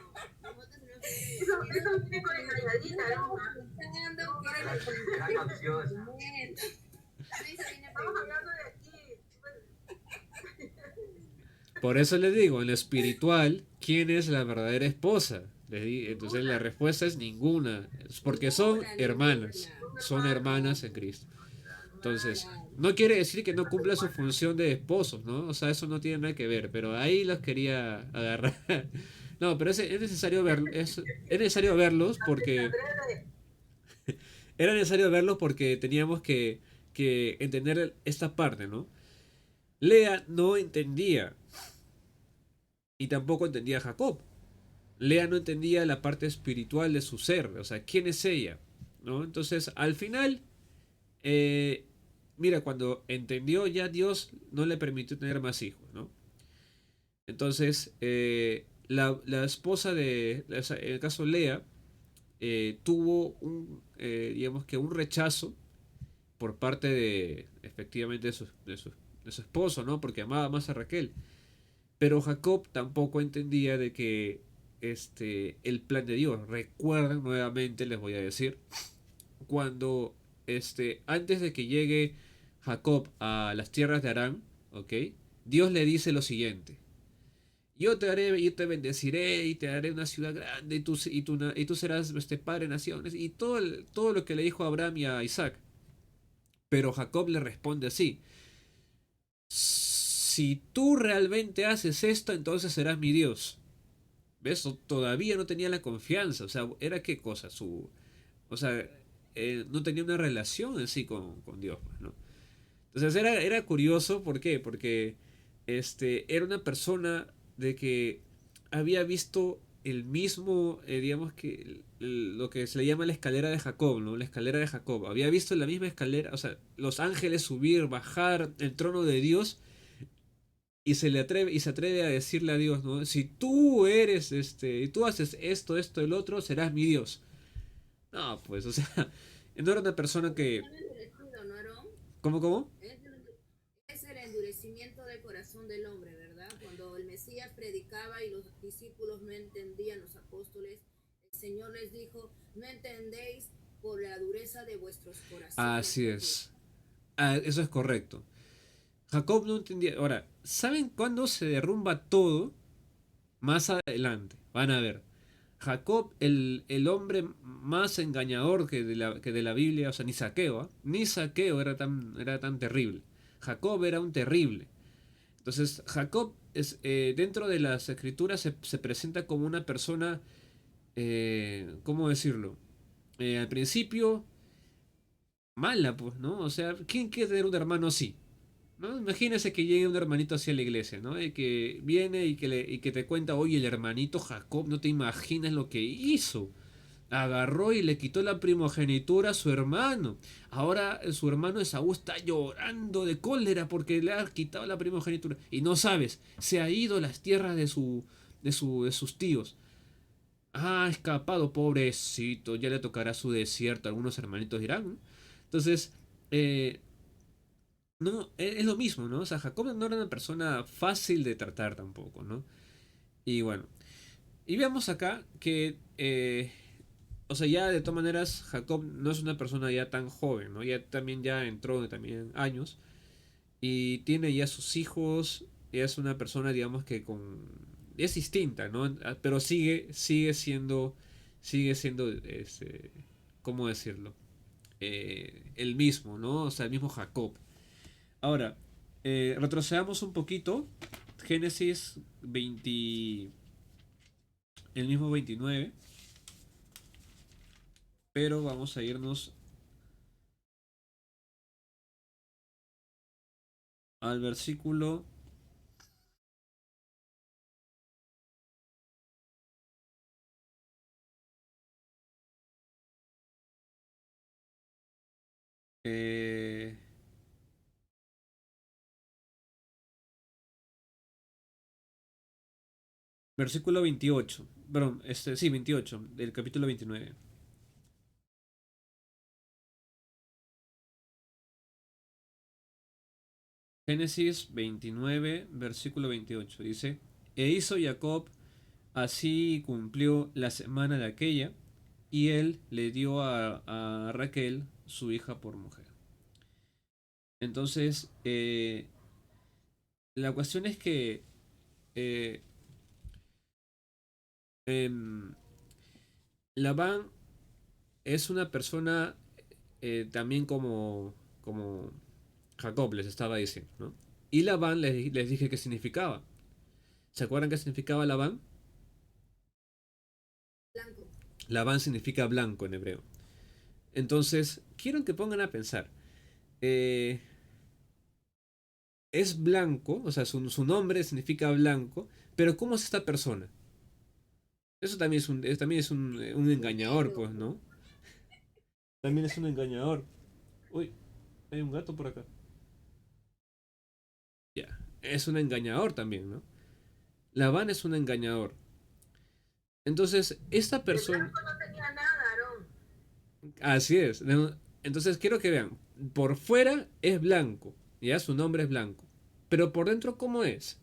Nosotros tenemos que ver en Eso, el eso eterno. viene con engañadita, Estamos ¿no? pensando que era la Gran capciosa. momento. Eso viene Estamos hablando de aquí. Por eso les digo, en lo espiritual, ¿quién es la verdadera esposa? Entonces la Ninguna, respuesta es ninguna, es porque ninguna, ninguna. Son son hermanos, hermanas en Cristo. Entonces, hermanos. Claro. no quiere decir que no cumpla su función de esposos, ¿no? O sea, eso no tiene nada que ver, pero ahí los quería agarrar. No, pero es necesario es necesario verlos Se porque atreve. era necesario verlos porque teníamos que entender esta parte, ¿no? Lea no entendía y tampoco entendía a Jacob. Lea no entendía la parte espiritual de su ser, o sea, ¿quién es ella? ¿No? Entonces, al final, eh, mira, cuando entendió ya Dios no le permitió tener más hijos, ¿no? Entonces, la esposa en el caso Lea, tuvo digamos que un rechazo por parte de, efectivamente, de su esposo, ¿no? Porque amaba más a Raquel. Pero Jacob tampoco entendía de que el plan de Dios. Recuerden nuevamente, les voy a decir, cuando antes de que llegue Jacob a las tierras de Arán, ¿ok? Dios le dice lo siguiente. Yo te bendeciré y te daré una ciudad grande y tú serás padre de naciones y todo lo que le dijo a Abraham y a Isaac. Pero Jacob le responde así, si tú realmente haces esto, entonces serás mi Dios. ¿Ves? Todavía no tenía la confianza. O sea, ¿era qué cosa? O sea, no tenía una relación en sí con Dios, pues, ¿no? Entonces era curioso, ¿por qué? Porque era una persona de que había visto el mismo, digamos que lo que se le llama la escalera de Jacob, ¿no? La escalera de Jacob. Había visto la misma escalera, o sea, los ángeles subir, bajar, el trono de Dios, y se atreve a decirle a Dios, ¿no? Si tú eres y tú haces esto, el otro, serás mi Dios. No, pues, o sea, no era una persona que. Estaba endurecido, ¿no, Aarón? ¿Cómo, cómo? Es el endurecimiento del corazón del hombre, ¿verdad? Cuando el Mesías predicaba y los discípulos no entendían, los apóstoles, el Señor les dijo, no entendéis por la dureza de vuestros corazones, Así les dijo. es. Ah, eso es correcto. Jacob no entendía. Ahora, ¿saben cuándo se derrumba todo? Más adelante. Van a ver. Jacob, el hombre más engañador que de la Biblia, o sea, ni Saqueo, ¿ah? Ni Saqueo era tan terrible. Jacob era un terrible. Entonces, Jacob dentro de las escrituras se presenta como una persona, ¿cómo decirlo? Al principio, mala, pues, ¿no? O sea, ¿quién quiere tener un hermano así? ¿No? Imagínese que llegue un hermanito hacia la iglesia, ¿no? Y que viene y que te cuenta, oye, el hermanito Jacob, no te imaginas lo que hizo. Agarró y le quitó la primogenitura a su hermano. Ahora su hermano Esaú está llorando de cólera porque le ha quitado la primogenitura. Y no sabes, se ha ido a las tierras de sus tíos. Ha escapado, pobrecito, ya le tocará su desierto. Algunos hermanitos dirán, ¿no? Entonces, eh, no, es lo mismo, ¿no? O sea, Jacob no era una persona fácil de tratar tampoco, ¿no? Y bueno, y veamos acá que, o sea, ya de todas maneras, Jacob no es una persona ya tan joven, ¿no? Ya también ya entró también años y tiene ya sus hijos, ya es una persona, digamos que es distinta, ¿no? Pero sigue siendo, ¿cómo decirlo? El mismo, ¿no? O sea, el mismo Jacob. Ahora, retrocedamos un poquito. Génesis 20, el mismo 29, pero vamos a irnos al eh, versículo 28. Perdón, sí, 28 del capítulo 29. Génesis 29, versículo 28. Dice, e hizo Jacob, así cumplió la semana de aquella, y él le dio a Raquel, su hija, por mujer. Entonces, la cuestión es que eh, em, Labán es una persona también como Jacob les estaba diciendo, ¿no? Y Labán les dije qué significaba. ¿Se acuerdan qué significaba Labán? Blanco. Labán significa blanco en hebreo. Entonces, quiero que pongan a pensar. eh, es blanco, o sea, su nombre significa blanco, pero ¿cómo es esta persona? Eso también también es un Un engañador, negro. pues, ¿no? También es un engañador. Uy, hay un gato por acá. Ya, es un engañador también, ¿no? Labán es un engañador. Entonces, esta De persona... blanco no tenía nada, Aarón. Así es. Entonces, quiero que vean. Por fuera es blanco, ya su nombre es blanco. Pero por dentro, ¿cómo es?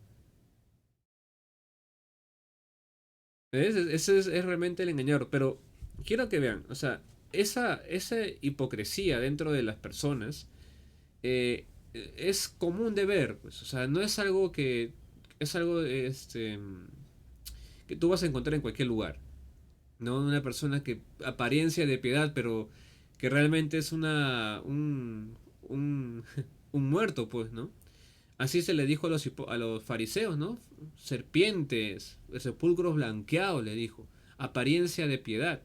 ¿Ves? Ese es realmente el engañador. Pero quiero que vean, o sea, esa hipocresía dentro de las personas eh, es común de ver, pues. O sea, no es algo que... Es algo que tú vas a encontrar en cualquier lugar. No una persona que apariencia de piedad, pero que realmente es un muerto, pues, ¿no? Así se le dijo a a los fariseos, ¿no? Serpientes, sepulcros blanqueados, le dijo. Apariencia de piedad.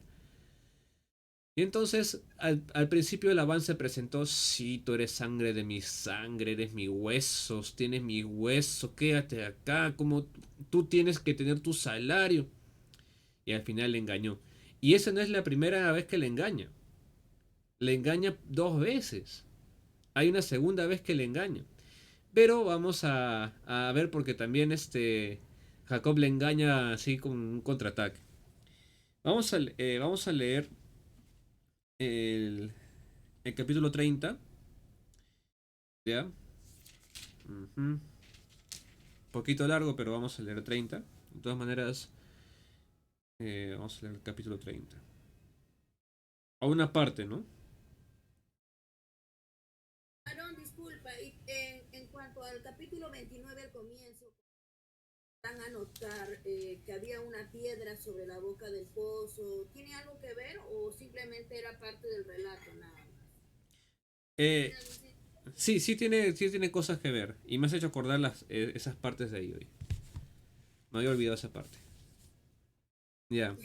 Y entonces, al principio el avance presentó, sí, tú eres sangre de mi sangre, eres mis huesos, tienes mis huesos, quédate acá, como tú tienes que tener tu salario. Y al final le engañó. Y esa no es la primera vez que le engaña. Le engaña dos veces. Hay una segunda vez que le engaña. Pero vamos a ver porque también Jacob le engaña así con un contraataque. Vamos a leer el, el capítulo 30. ¿Ya? Ujú. Poquito largo, pero vamos a leer 30. De todas maneras, vamos a leer el capítulo 30. A una parte, ¿no? Aarón, disculpa, y en cuanto al capítulo 29, al comienzo, van a notar que había una piedra sobre la boca del pozo. ¿Tiene algo que ver o simplemente era parte del relato nada más? Eh, ¿Tiene algún sí tiene cosas que ver. Y me has hecho acordar esas partes de ahí hoy. Me había olvidado esa parte. Ya.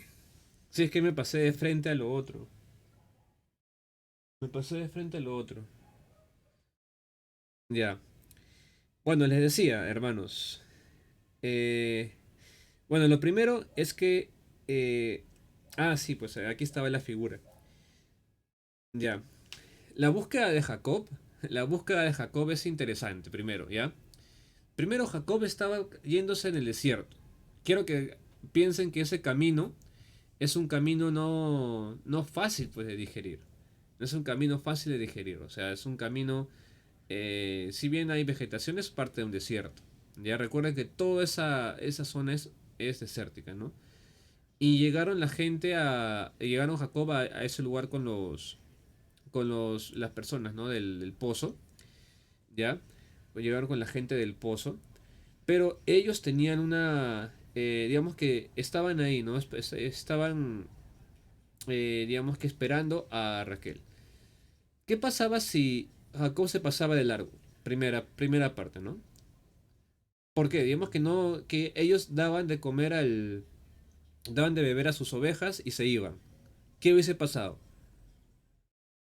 Sí, es que me pasé de frente a lo otro. Me pasé de frente a lo otro. Ya. Bueno, les decía, hermanos. eh, bueno, lo primero es que... sí, pues aquí estaba la figura. Ya. La búsqueda de Jacob. La búsqueda de Jacob es interesante, primero, ¿ya? Primero Jacob estaba yéndose en el desierto. Quiero que piensen que ese camino es un camino no fácil pues de digerir. No es un camino fácil de digerir. O sea, es un camino, si bien hay vegetación, es parte de un desierto. Ya recuerden que toda esa zona es desértica, ¿no? Y llegaron la gente llegaron Jacob a ese lugar las personas, ¿no? Del pozo, ¿ya? Pues llegaron con la gente del pozo. Pero ellos tenían digamos que estaban ahí, ¿no? Estaban, digamos que esperando a Raquel. ¿Qué pasaba si Jacob se pasaba de largo? Primera parte, ¿no? ¿Por qué? Digamos que no, que ellos daban de beber a sus ovejas y se iban. ¿Qué hubiese pasado?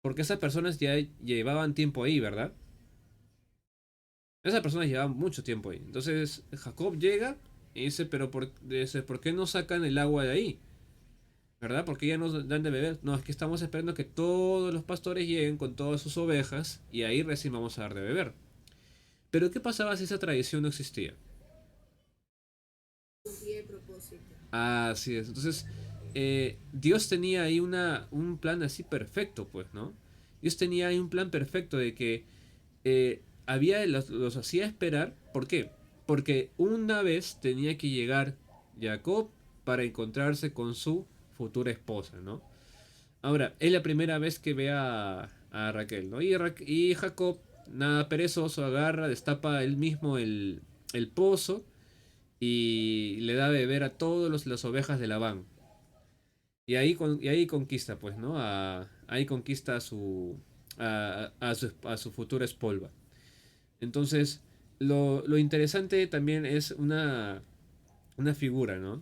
Porque esas personas ya llevaban tiempo ahí, ¿verdad? Esas personas llevaban mucho tiempo ahí. Entonces Jacob llega y dice, dice, ¿por qué no sacan el agua de ahí? ¿Verdad? Porque ya nos dan de beber. No, es que estamos esperando que todos los pastores lleguen con todas sus ovejas y ahí recién vamos a dar de beber. Pero ¿qué pasaba si esa tradición no existía? cumplía el propósito? Así es. Entonces, Dios tenía ahí un plan así perfecto, pues, ¿no? Dios tenía ahí un plan perfecto de que los hacía esperar. ¿Por qué? Porque una vez tenía que llegar Jacob para encontrarse con su futura esposa, ¿no? Ahora, es la primera vez que ve a Raquel, ¿no? Y Jacob, nada perezoso, agarra, destapa él mismo el pozo y le da a beber a todas las ovejas de Labán. Y ahí conquista, pues, ¿no? Ahí conquista a su futura espolva. Entonces, lo interesante también es una figura, ¿no?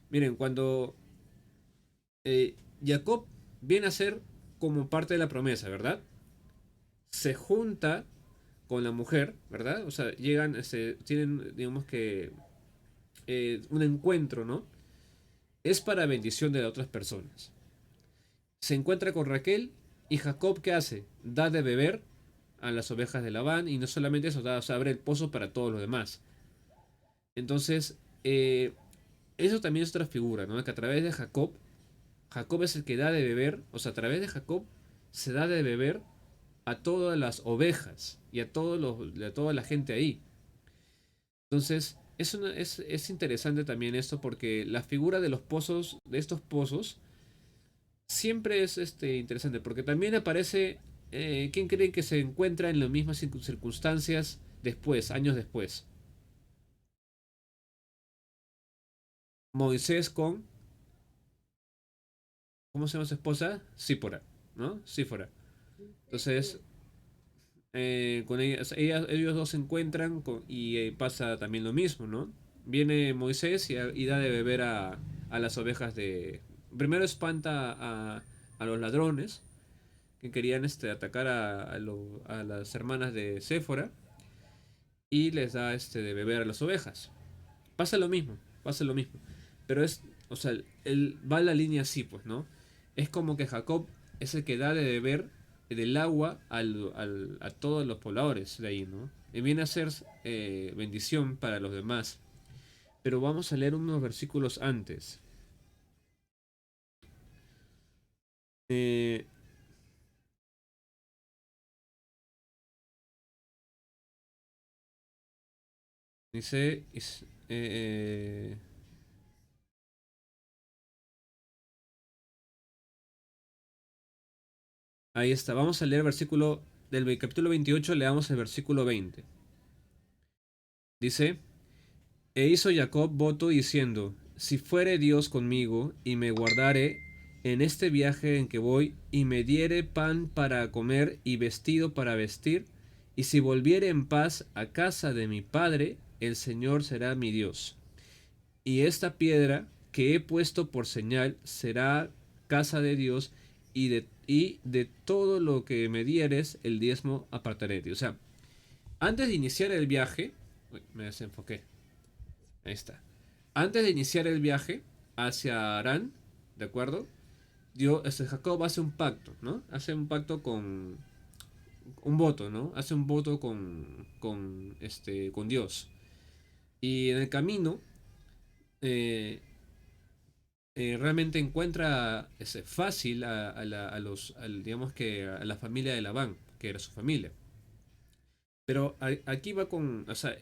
Miren, cuando Jacob viene a ser como parte de la promesa, ¿verdad? Se junta con la mujer, ¿verdad? O sea, llegan, tienen, digamos que, un encuentro, ¿no? Es para bendición de otras personas. Se encuentra con Raquel y Jacob, ¿qué hace? Da de beber a las ovejas de Labán y no solamente eso, da, o sea, abre el pozo para todos los demás. Entonces, eso también es otra figura, ¿no? Que a través de Jacob, Jacob es el que da de beber, o sea, a través de Jacob se da de beber a todas las ovejas y a toda la gente ahí. Entonces, es interesante también esto porque la figura de los pozos, de estos pozos, siempre es interesante porque también aparece, ¿quién creen que se encuentra en las mismas circunstancias después, años después? Moisés con, ¿cómo se llama su esposa? Sípora, ¿no? Sífora. Entonces, con ellos dos se encuentran y pasa también lo mismo, ¿no? Viene Moisés y da de beber a las ovejas de... Primero espanta a los ladrones que querían atacar a las hermanas de Séfora y les da de beber a las ovejas. Pasa lo mismo, pasa lo mismo. Pero es, o sea, él va la línea así, pues, ¿no? Es como que Jacob es el que da de beber del agua a todos los pobladores de ahí, ¿no? Y viene a ser bendición para los demás. Pero vamos a leer unos versículos antes. Eh, dice, ahí está, vamos a leer el versículo del capítulo 28, leamos el versículo 20. Dice, e hizo Jacob voto diciendo, si fuere Dios conmigo y me guardare en este viaje en que voy y me diere pan para comer y vestido para vestir, y si volviere en paz a casa de mi padre, el Señor será mi Dios. Y esta piedra que he puesto por señal será casa de Dios y de todo lo que me dieres el diezmo apartaré. O sea, antes de iniciar el viaje, uy, me desenfoqué. Ahí está. Antes de iniciar el viaje hacia Arán, ¿de acuerdo? Jacob hace un pacto, ¿no? Hace un pacto con un voto, ¿no? Hace un voto con Dios. Y en el camino eh, realmente encuentra fácil digamos que a la familia de Labán, que era su familia. Pero aquí va con, o sea,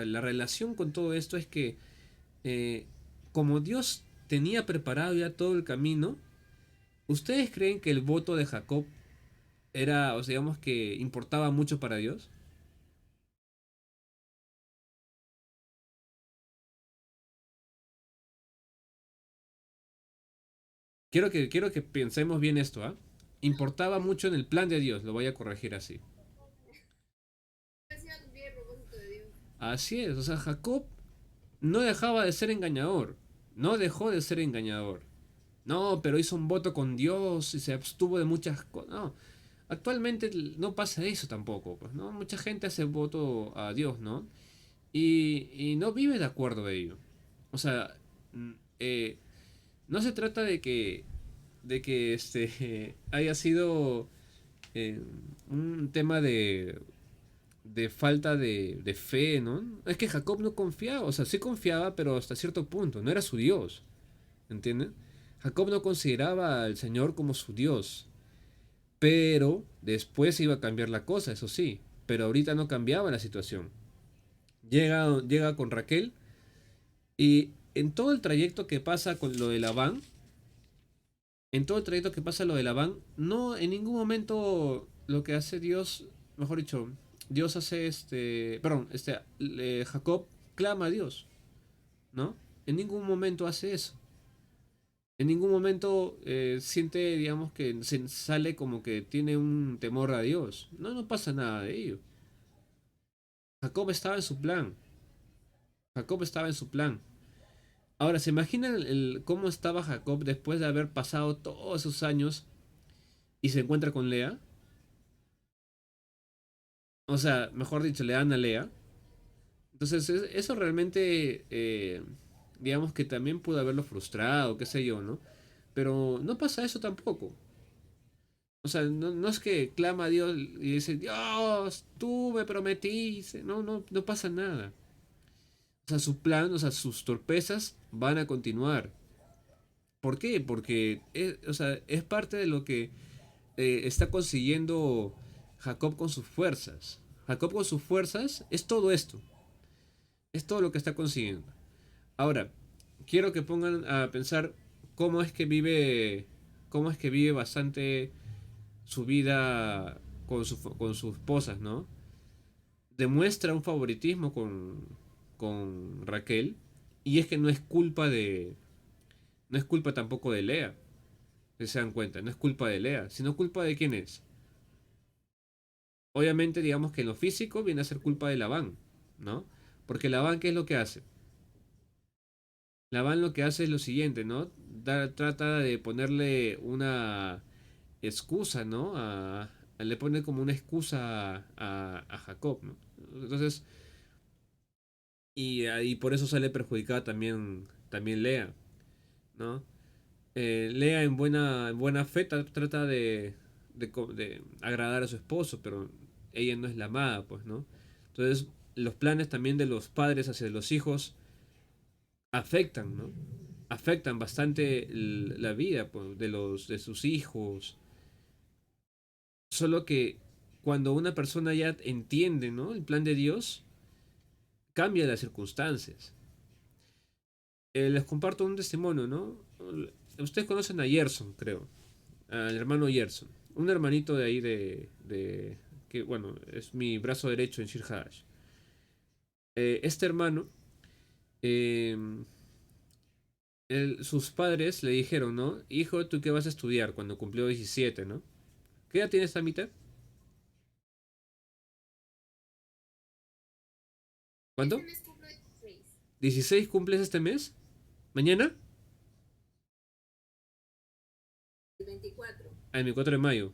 la relación con todo esto es que eh, como Dios tenía preparado ya todo el camino, ¿ustedes creen que el voto de Jacob era, o sea, digamos que importaba mucho para Dios? Quiero que pensemos bien esto, ¿ah? Importaba mucho en el plan de Dios, lo voy a corregir así. Hacía cumplir el propósito de Dios. Así es, o sea, Jacob no dejaba de ser engañador, no dejó de ser engañador. No, pero hizo un voto con Dios y se abstuvo de muchas cosas. No, actualmente no pasa eso tampoco, pues, ¿no? Mucha gente hace voto a Dios, ¿no? Y no vive de acuerdo a ello. O sea, mm, eh, no se trata de que haya sido eh, un tema de falta de fe, ¿no? Es que Jacob no confiaba, o sea, sí confiaba, pero hasta cierto punto, no era su Dios, ¿entienden? Jacob no consideraba al Señor como su Dios, pero después iba a cambiar la cosa, eso sí, pero ahorita no cambiaba la situación. Llega con Raquel y en todo el trayecto que pasa con lo de Labán, en todo el trayecto que pasa lo de Labán, no en ningún momento lo que hace Dios, mejor dicho, Dios hace Jacob clama a Dios, ¿no? En ningún momento hace eso. En ningún momento siente, digamos, que se sale como que tiene un temor a Dios. No, no pasa nada de ello. Jacob estaba en su plan. Jacob estaba en su plan. Ahora, ¿se imaginan cómo estaba Jacob después de haber pasado todos esos años y se encuentra con Lea? O sea, mejor dicho, le dan a Lea. Entonces, eso realmente, digamos que también pudo haberlo frustrado, qué sé yo, ¿no? Pero no pasa eso tampoco. O sea, no, no es que clama a Dios y dice, Dios, tú me prometiste. No, no, no pasa nada. O sea, su plan, o sea, sus torpezas van a continuar. ¿Por qué? Porque o sea, es parte de lo que está consiguiendo Jacob con sus fuerzas. Jacob con sus fuerzas es todo esto. Es todo lo que está consiguiendo. Ahora, quiero que pongan a pensar cómo es que vive bastante su vida con sus esposas, ¿no? Demuestra un favoritismo con Raquel y es que no es culpa tampoco de Lea, si se dan cuenta, no es culpa de Lea, sino culpa de quién es. Obviamente, digamos que en lo físico viene a ser culpa de Labán, ¿no? Porque Labán, ¿qué es lo que hace? Labán lo que hace es lo siguiente, ¿no? Trata de ponerle una excusa, ¿no? Le pone como una excusa a Jacob, ¿no? Entonces, y ahí por eso sale perjudicada también Lea, ¿no? Lea en buena fe trata de agradar a su esposo, pero ella no es la amada, pues, ¿no? Entonces, los planes también de los padres hacia los hijos afectan, ¿no? Afectan bastante la vida, pues, de sus hijos. Solo que cuando una persona ya entiende, ¿no? El plan de Dios, cambia las circunstancias. Les comparto un testimonio, ¿no? Ustedes conocen a Gerson, creo. Al hermano Gerson. Un hermanito de ahí que, bueno, es mi brazo derecho en Shir Hadash. Este hermano, eh, sus padres le dijeron, ¿no? Hijo, ¿tú qué vas a estudiar cuando cumplió 17, ¿no? ¿Qué edad tiene esta mitad? Este ¿Cuánto? mes cumplo 16, ¿16 cumples este mes? ¿Mañana? el 24. Ah, el 4 de mayo.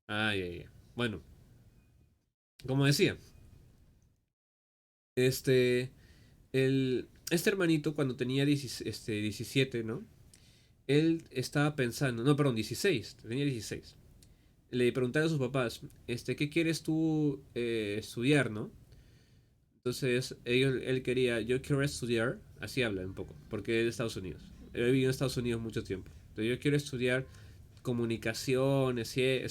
Ah, ya, ya. Bueno, como decía, este, este hermanito cuando tenía 17, ¿no? Él estaba pensando, no, perdón, 16, tenía 16. Le preguntaron a sus papás, ¿qué quieres tú estudiar, no? Entonces, él quería, yo quiero estudiar, así habla un poco, porque es de Estados Unidos. He vivido en Estados Unidos mucho tiempo. Entonces, yo quiero estudiar comunicaciones, y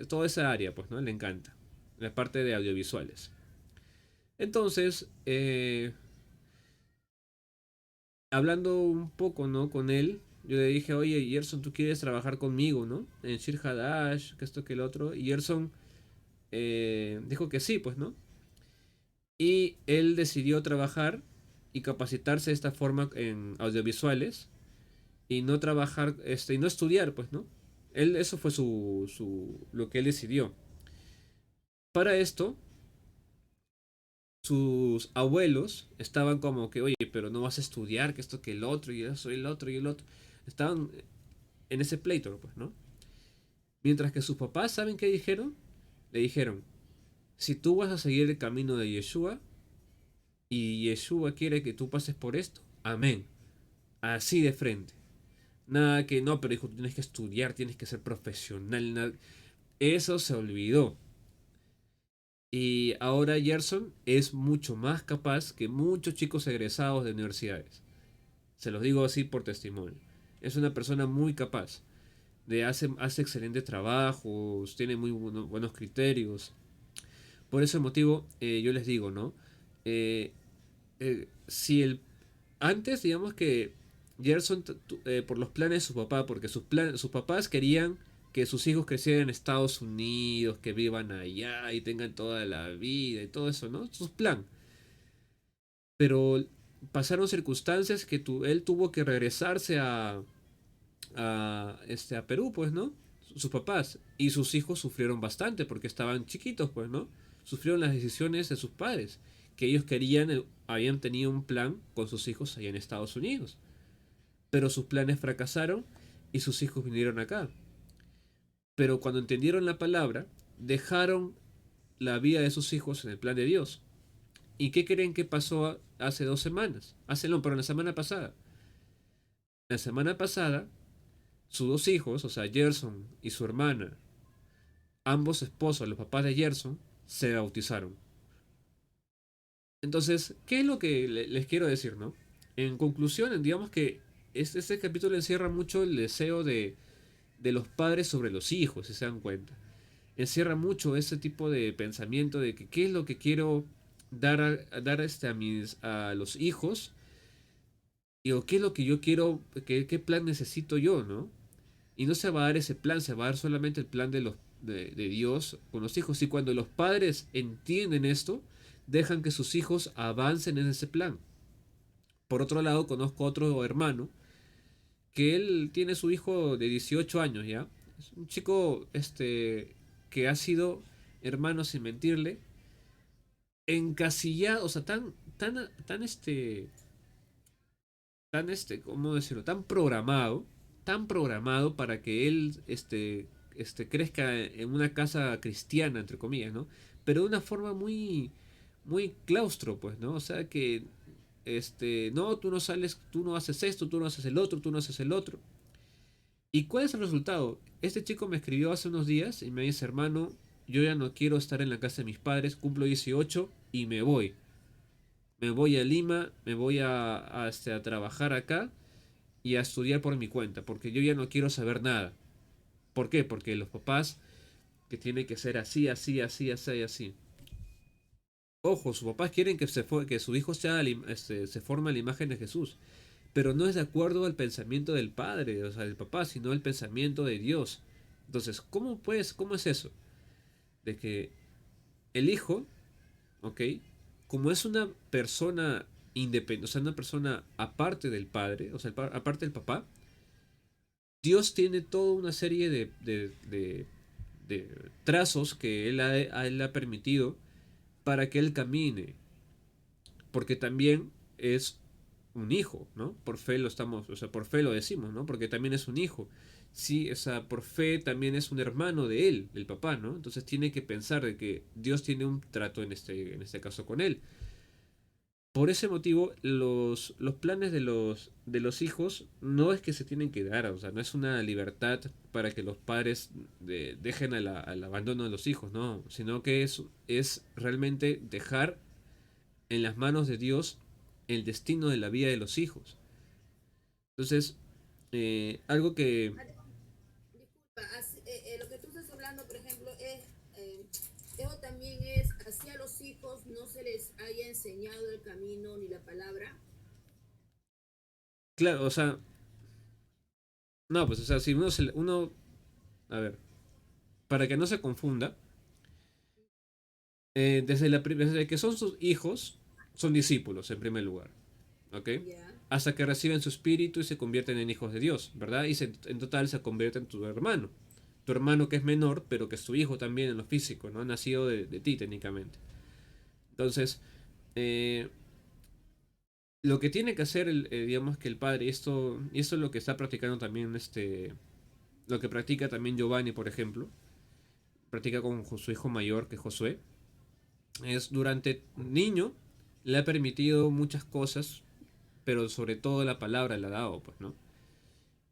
toda esa área, pues, ¿no? Le encanta. La parte de audiovisuales. Entonces, hablando un poco, ¿no? Con él, yo le dije, oye, Gerson, ¿tú quieres trabajar conmigo, ¿no? En Shir Hadash, que esto, que el otro. Y Gerson dijo que sí, pues, ¿no? Y él decidió trabajar y capacitarse de esta forma en audiovisuales y no trabajar, y no estudiar, pues, ¿no? Eso fue lo que él decidió. Para esto, sus abuelos estaban como que, oye, pero no vas a estudiar, que esto, que el otro, y eso, y el otro, y el otro. Estaban en ese pleito, pues, ¿no? Mientras que sus papás, ¿saben qué dijeron? Le dijeron, si tú vas a seguir el camino de Yeshua y Yeshua quiere que tú pases por esto, amén. Así de frente. Nada que no, pero hijo, tienes que estudiar, tienes que ser profesional. Eso se olvidó. Y ahora Gerson es mucho más capaz que muchos chicos egresados de universidades. Se los digo así por testimonio. Es una persona muy capaz. Hace excelentes trabajos, tiene muy buenos criterios. Por ese motivo, yo les digo, ¿no? Eh, si el antes, digamos que Gerson, por los planes de su papá, porque sus papás querían que sus hijos crecieran en Estados Unidos, que vivan allá y tengan toda la vida y todo eso, ¿no? Sus plan. Pero pasaron circunstancias que él tuvo que regresarse a Perú, pues, ¿no? Sus papás. Y sus hijos sufrieron bastante porque estaban chiquitos, pues, ¿no? Sufrieron las decisiones de sus padres, que ellos querían, habían tenido un plan con sus hijos allá en Estados Unidos. Pero sus planes fracasaron y sus hijos vinieron acá. Pero cuando entendieron la palabra, dejaron la vida de sus hijos en el plan de Dios. ¿Y qué creen que pasó hace 2 semanas? No, pero la semana pasada. La semana pasada, sus dos hijos, o sea, Gerson y su hermana, ambos esposos, los papás de Gerson, se bautizaron. Entonces, ¿qué es lo que les quiero decir, no? En conclusión, digamos que este capítulo encierra mucho el deseo de los padres sobre los hijos, si se dan cuenta. Encierra mucho ese tipo de pensamiento de que qué es lo que quiero dar a los hijos y o qué es lo que yo quiero, qué plan necesito yo, ¿no? Y no se va a dar ese plan, se va a dar solamente el plan de Dios con los hijos. Y cuando los padres entienden esto, dejan que sus hijos avancen en ese plan. Por otro lado, conozco otro hermano que él tiene su hijo de 18 años ya. Es un chico que ha sido, hermano, sin mentirle, encasillado, o sea, ¿cómo decirlo? Tan programado para que él, crezca en una casa cristiana, entre comillas, ¿no? Pero de una forma muy, muy claustro, pues, ¿no? O sea que, no, tú no sales, tú no haces esto, tú no haces el otro, tú no haces el otro. ¿Y cuál es el resultado? Este chico me escribió hace unos días y me dice, hermano, yo ya no quiero estar en la casa de mis padres, cumplo 18 y me voy. Me voy a Lima, me voy a trabajar acá y a estudiar por mi cuenta, porque yo ya no quiero saber nada. ¿Por qué? Porque los papás que tiene que ser así, así, así, así, así. Ojo, sus papás quieren que su hijo se forme a la imagen de Jesús, pero no es de acuerdo al pensamiento del padre, o sea, del papá, sino al pensamiento de Dios. Entonces, cómo es eso? De que el hijo, ¿ok? Como es una persona independiente, o sea, una persona aparte del padre, o sea, aparte del papá, Dios tiene toda una serie de trazos que él ha permitido para que él camine, porque también es un hijo, ¿no? Por fe lo estamos, o sea, por fe lo decimos, ¿no? Porque también es un hijo. Sí, o sea, por fe también es un hermano de él, del papá, ¿no? Entonces tiene que pensar de que Dios tiene un trato en este caso con él. Por ese motivo, los planes de los hijos no es que se tienen que dar, o sea, no es una libertad para que los padres dejen al abandono de los hijos, no, sino que es realmente dejar en las manos de Dios el destino de la vida de los hijos. Entonces, algo que, Disculpa, lo que tú estás hablando, por ejemplo, eso también es, así a los hijos no se les haya enseñado el camino ni la palabra. claro, o sea, no, pues, o sea, si a ver, para que no se confunda, desde que son sus hijos, son discípulos en primer lugar, ¿ok? Ya. Hasta que reciben su espíritu y se convierten en hijos de Dios, ¿verdad? Y en total se convierte en tu hermano que es menor, pero que es tu hijo también en lo físico, ¿no? Nacido de ti técnicamente. Entonces, eh, lo que tiene que hacer, digamos que el padre, y esto es lo que está practicando también, lo que practica también Giovanni, por ejemplo, practica con su hijo mayor, que es Josué, es durante niño, le ha permitido muchas cosas, pero sobre todo la palabra le ha dado, pues, ¿no?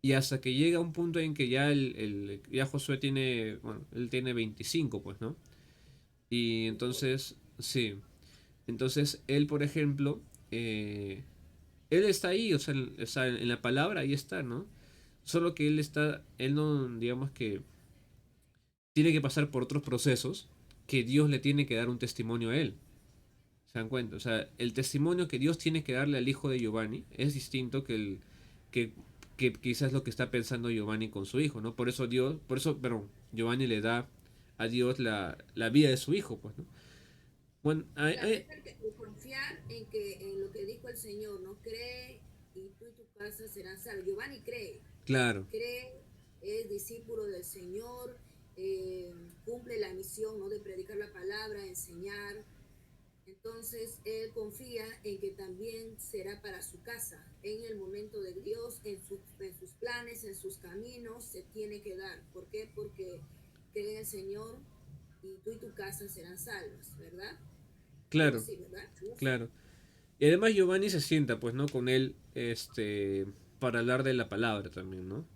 Y hasta que llega un punto en que ya Josué tiene, bueno, él tiene 25, pues, ¿no? Y entonces, sí, entonces él, por ejemplo, él está ahí, o sea, en la palabra ahí está, ¿no? Solo que él no, digamos que tiene que pasar por otros procesos que Dios le tiene que dar un testimonio a él. ¿Se dan cuenta? O sea, el testimonio que Dios tiene que darle al hijo de Giovanni es distinto que, que quizás lo que está pensando Giovanni con su hijo, ¿no? Perdón, Giovanni le da a Dios la vida de su hijo, pues, ¿no? Bueno, Claro, es el que, confiar en lo que dijo el Señor, ¿no? Cree y tú y tu casa serán salvos. Giovanni cree, Claro, cree, es discípulo del Señor, cumple la misión, ¿no? De predicar la palabra, enseñar. Entonces él confía en que también será para su casa. En el momento de Dios, en sus planes, en sus caminos, se tiene que dar. ¿Por qué? Porque cree en el Señor y tú y tu casa serán salvos, ¿verdad? Algo claro, así, ¿verdad? Algo así. claro. Y además Giovanni se sienta, pues, ¿no? Con él, para hablar de la palabra también, ¿no?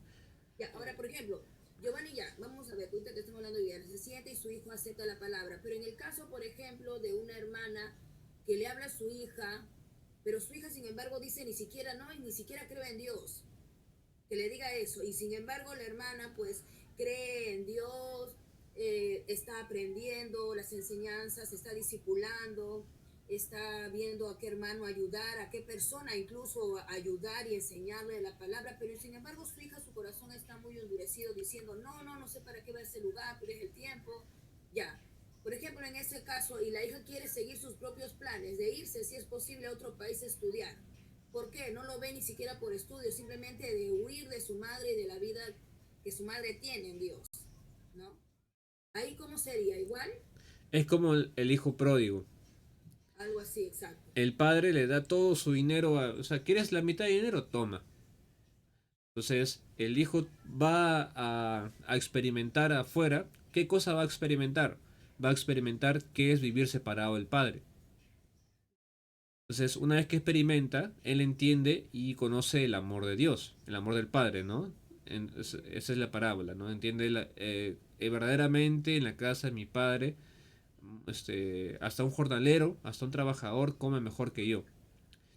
Ya, ahora, por ejemplo, Giovanni ya, vamos a ver, ahorita que estamos hablando de Giovanni, se siente y su hijo acepta la palabra, pero en el caso, por ejemplo, de una hermana que le habla a su hija, pero su hija, sin embargo, dice ni siquiera no y ni siquiera cree en Dios, que le diga eso, y sin embargo la hermana pues cree en Dios, está aprendiendo las enseñanzas, está discipulando, está viendo a qué hermano ayudar, a qué persona incluso ayudar y enseñarle la palabra, pero sin embargo su hija, su corazón está muy endurecido diciendo, no, no, no sé para qué va a ese lugar, pero es el tiempo, ya. Por ejemplo, en ese caso, y la hija quiere seguir sus propios planes de irse, si es posible, a otro país a estudiar. ¿Por qué? No lo ve ni siquiera por estudio, simplemente de huir de su madre y de la vida que su madre tiene en Dios, ¿no? Ahí cómo sería, igual, Es como el hijo pródigo. algo así, exacto. El padre le da todo su dinero, o sea, ¿quieres la mitad de dinero? Toma. Entonces, el hijo va a experimentar afuera. ¿Qué cosa va a experimentar? Va a experimentar qué es vivir separado del padre. Entonces, una vez que experimenta, él entiende y conoce el amor de Dios, el amor del Padre, ¿no? Esa es la parábola, ¿no? Entiende verdaderamente en la casa de mi Padre, hasta un jornalero, hasta un trabajador come mejor que yo.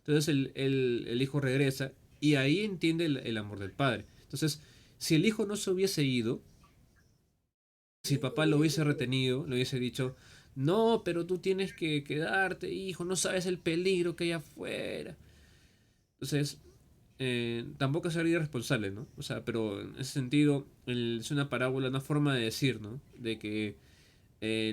Entonces el hijo regresa y ahí entiende el amor del Padre. Entonces, si el hijo no se hubiese ido, si el Nunca papá lo hubiera hubiese entendido. retenido, le hubiese dicho, no, pero tú tienes que quedarte, hijo, no sabes el peligro que hay afuera. Entonces, tampoco es ser irresponsable, ¿no? O sea, pero en ese sentido es una parábola, una forma de decir, ¿no? De que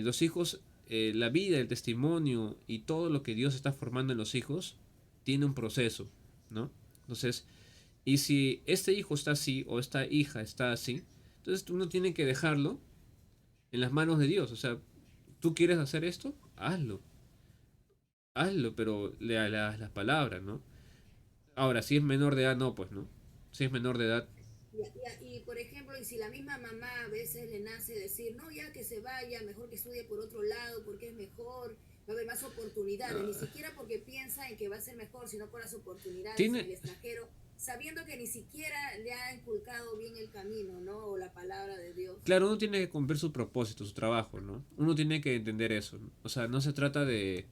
los hijos, la vida, el testimonio y todo lo que Dios está formando en los hijos tiene un proceso, ¿no? Entonces, y si este hijo está así o esta hija está así, entonces uno tiene que dejarlo en las manos de Dios. O sea, ¿tú quieres hacer esto? Hazlo, hazlo, pero le das las palabras, ¿no? Ahora, si es menor de edad, no, pues no. Si es menor de edad, Y, por ejemplo, y si la misma mamá a veces le nace decir, no, ya que se vaya, mejor que estudie por otro lado, porque es mejor, va a haber más oportunidades, ni ah, siquiera porque piensa en que va a ser mejor, sino por las oportunidades en tiene, el extranjero, sabiendo que ni siquiera le ha inculcado bien el camino, ¿no? O la palabra de Dios. claro, uno tiene que cumplir su propósito, su trabajo, ¿no? Uno tiene que entender eso, ¿no? O sea, no se trata de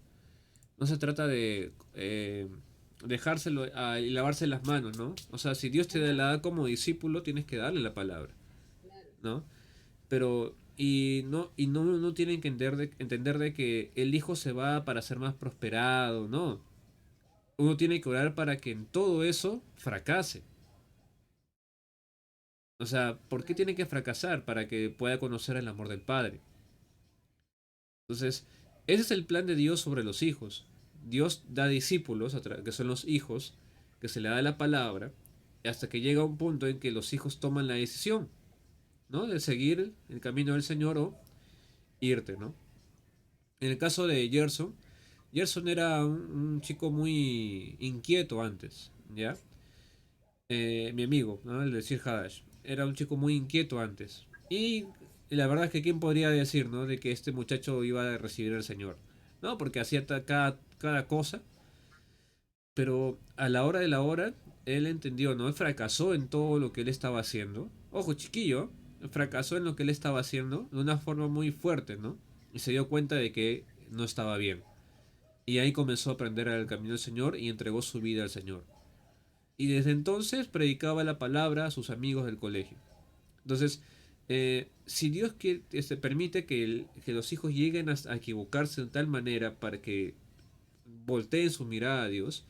dejárselo y lavarse las manos, ¿no? O sea, si Dios te Ajá, la da como discípulo, tienes que darle la palabra, claro. ¿no? Pero, y no tienen que entender de que el hijo se va para ser más prosperado, ¿no? Uno tiene que orar para que en todo eso fracase. O sea, ¿por qué tiene que fracasar? Para que pueda conocer el amor del Padre. Entonces, ese es el plan de Dios sobre los hijos. Dios da discípulos, que son los hijos, que se le da la palabra, hasta que llega un punto en que los hijos toman la decisión, ¿no? De seguir el camino del Señor o irte, ¿no? En el caso de Gerson, Gerson era un chico muy inquieto antes, ¿ya? Mi amigo, ¿no? El de Sir Hadash. Era un chico muy inquieto antes. Y la verdad es que quién podría decir, ¿no? De que este muchacho iba a recibir al Señor. ¿No? Porque hacía cada cosa. Pero a la hora de la hora, él entendió, ¿no? Él fracasó en todo lo que él estaba haciendo. Ojo, chiquillo. Fracasó en lo que él estaba haciendo de una forma muy fuerte, ¿no? Y se dio cuenta de que no estaba bien. Y ahí comenzó a aprender el camino del Señor y entregó su vida al Señor. Y desde entonces predicaba la palabra a sus amigos del colegio. Entonces, si Dios permite que los hijos lleguen a equivocarse de tal manera para que volteen su mirada a Dios,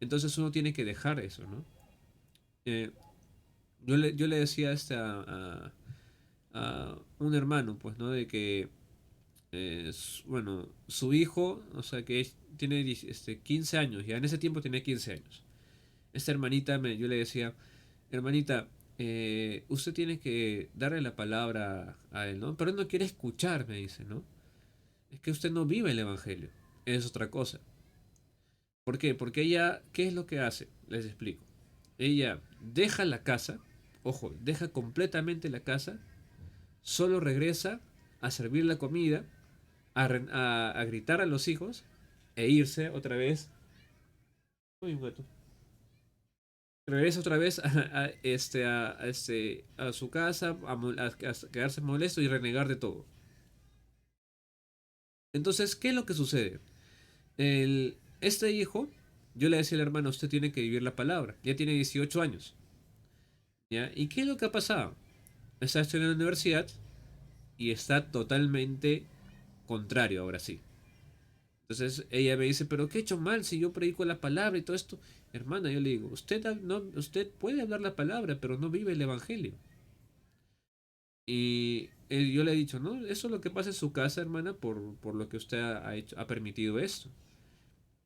entonces uno tiene que dejar eso, ¿no? Eh, yo le decía a un hermano, pues, ¿no? De que Bueno, su hijo, o sea, tiene 15 años, ya en ese tiempo tenía 15 años. Esta hermanita, yo le decía, hermanita, usted tiene que darle la palabra a él, ¿no? Pero él no quiere escuchar, me dice, ¿no? Es que usted no vive el Evangelio, es otra cosa. ¿Por qué? Porque ella, ¿qué es lo que hace? Les explico. Ella deja la casa, ojo, deja completamente la casa, solo regresa a servir la comida, a gritar a los hijos e irse otra vez. Uy, un gato. Regresa otra vez a su casa, a quedarse molesto y renegar de todo. Entonces, ¿qué es lo que sucede? Este hijo, yo le decía al hermano, usted tiene que vivir la palabra. Ya tiene 18 años. ¿Ya? ¿Y qué es lo que ha pasado? Está estudiando en la universidad y está totalmente contrario ahora sí. Entonces ella me dice, pero ¿qué he hecho mal si yo predico la palabra y todo esto? Hermana, yo le digo, usted puede hablar la palabra, pero no vive el evangelio. Y yo le he dicho, no, eso es lo que pasa en su casa, hermana, por lo que usted ha permitido esto.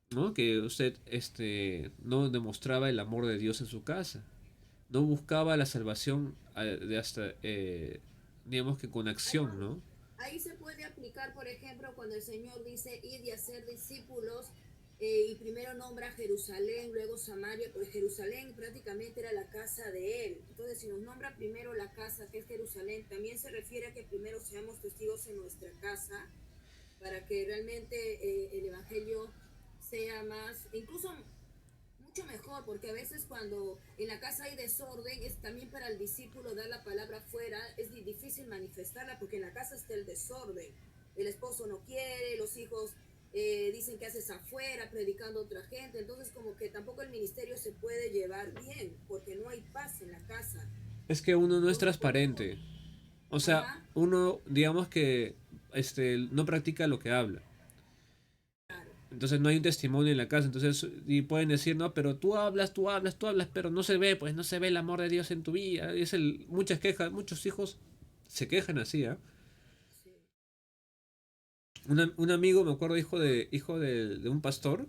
¿No? Que usted no demostraba el amor de Dios en su casa. No buscaba la salvación digamos que con acción, Hermano, ¿no? ahí se puede aplicar, por ejemplo, cuando el Señor dice ir y hacer discípulos y primero nombra Jerusalén, luego Samaria, pues Jerusalén prácticamente era la casa de Él. Entonces, si nos nombra primero la casa que es Jerusalén, también se refiere a que primero seamos testigos en nuestra casa para que realmente el Evangelio sea más, incluso mucho mejor, porque a veces cuando en la casa hay desorden, es también para el discípulo dar la palabra afuera, es difícil manifestarla porque en la casa está el desorden. El esposo no quiere, los hijos dicen que haces afuera, predicando a otra gente, entonces como que tampoco el ministerio se puede llevar bien, porque no hay paz en la casa. Es que uno no es Entonces por eso, transparente. O sea, ajá, uno, digamos que no practica lo que habla. claro. Entonces no hay un testimonio en la casa. Entonces, y pueden decir, no, pero tú hablas, pero no se ve, pues no se ve el amor de Dios en tu vida. Muchas quejas, muchos hijos se quejan así, ¿ah? Sí. Un amigo, me acuerdo, hijo de un pastor,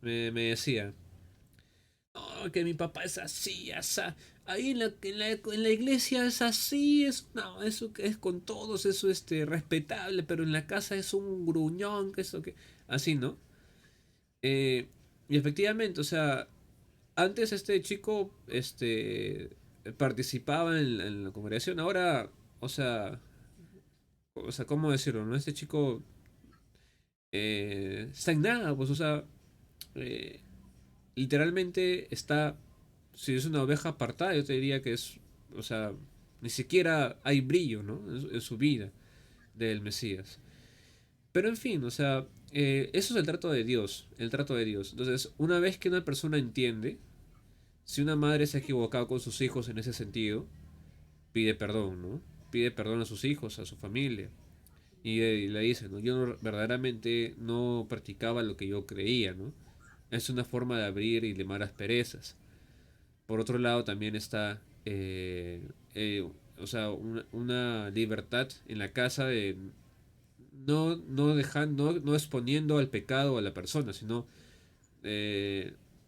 me decía, no, que mi papá es así, asá. Ahí en la iglesia es así, no, eso que es con todos, eso respetable, pero en la casa es un gruñón, que eso que. Así, ¿no? Eh, y efectivamente, o sea, antes este chico participaba en la congregación, ahora, o sea, ¿cómo decirlo? ¿No? Este chico está en nada, pues, o sea, eh, literalmente está, si es una oveja apartada, yo te diría que es, o sea, ni siquiera hay brillo, ¿no? En su vida del Mesías. Pero en fin, o sea, eso es el trato de Dios, el trato de Dios. Entonces, una vez que una persona entiende, si una madre se ha equivocado con sus hijos en ese sentido, pide perdón, ¿no? Pide perdón a sus hijos, a su familia. Y le dice, ¿no? Yo verdaderamente no practicaba lo que yo creía, ¿no? Es una forma de abrir y limar asperezas. Por otro lado, también está, o sea, una libertad en la casa de no exponiendo al pecado a la persona, sino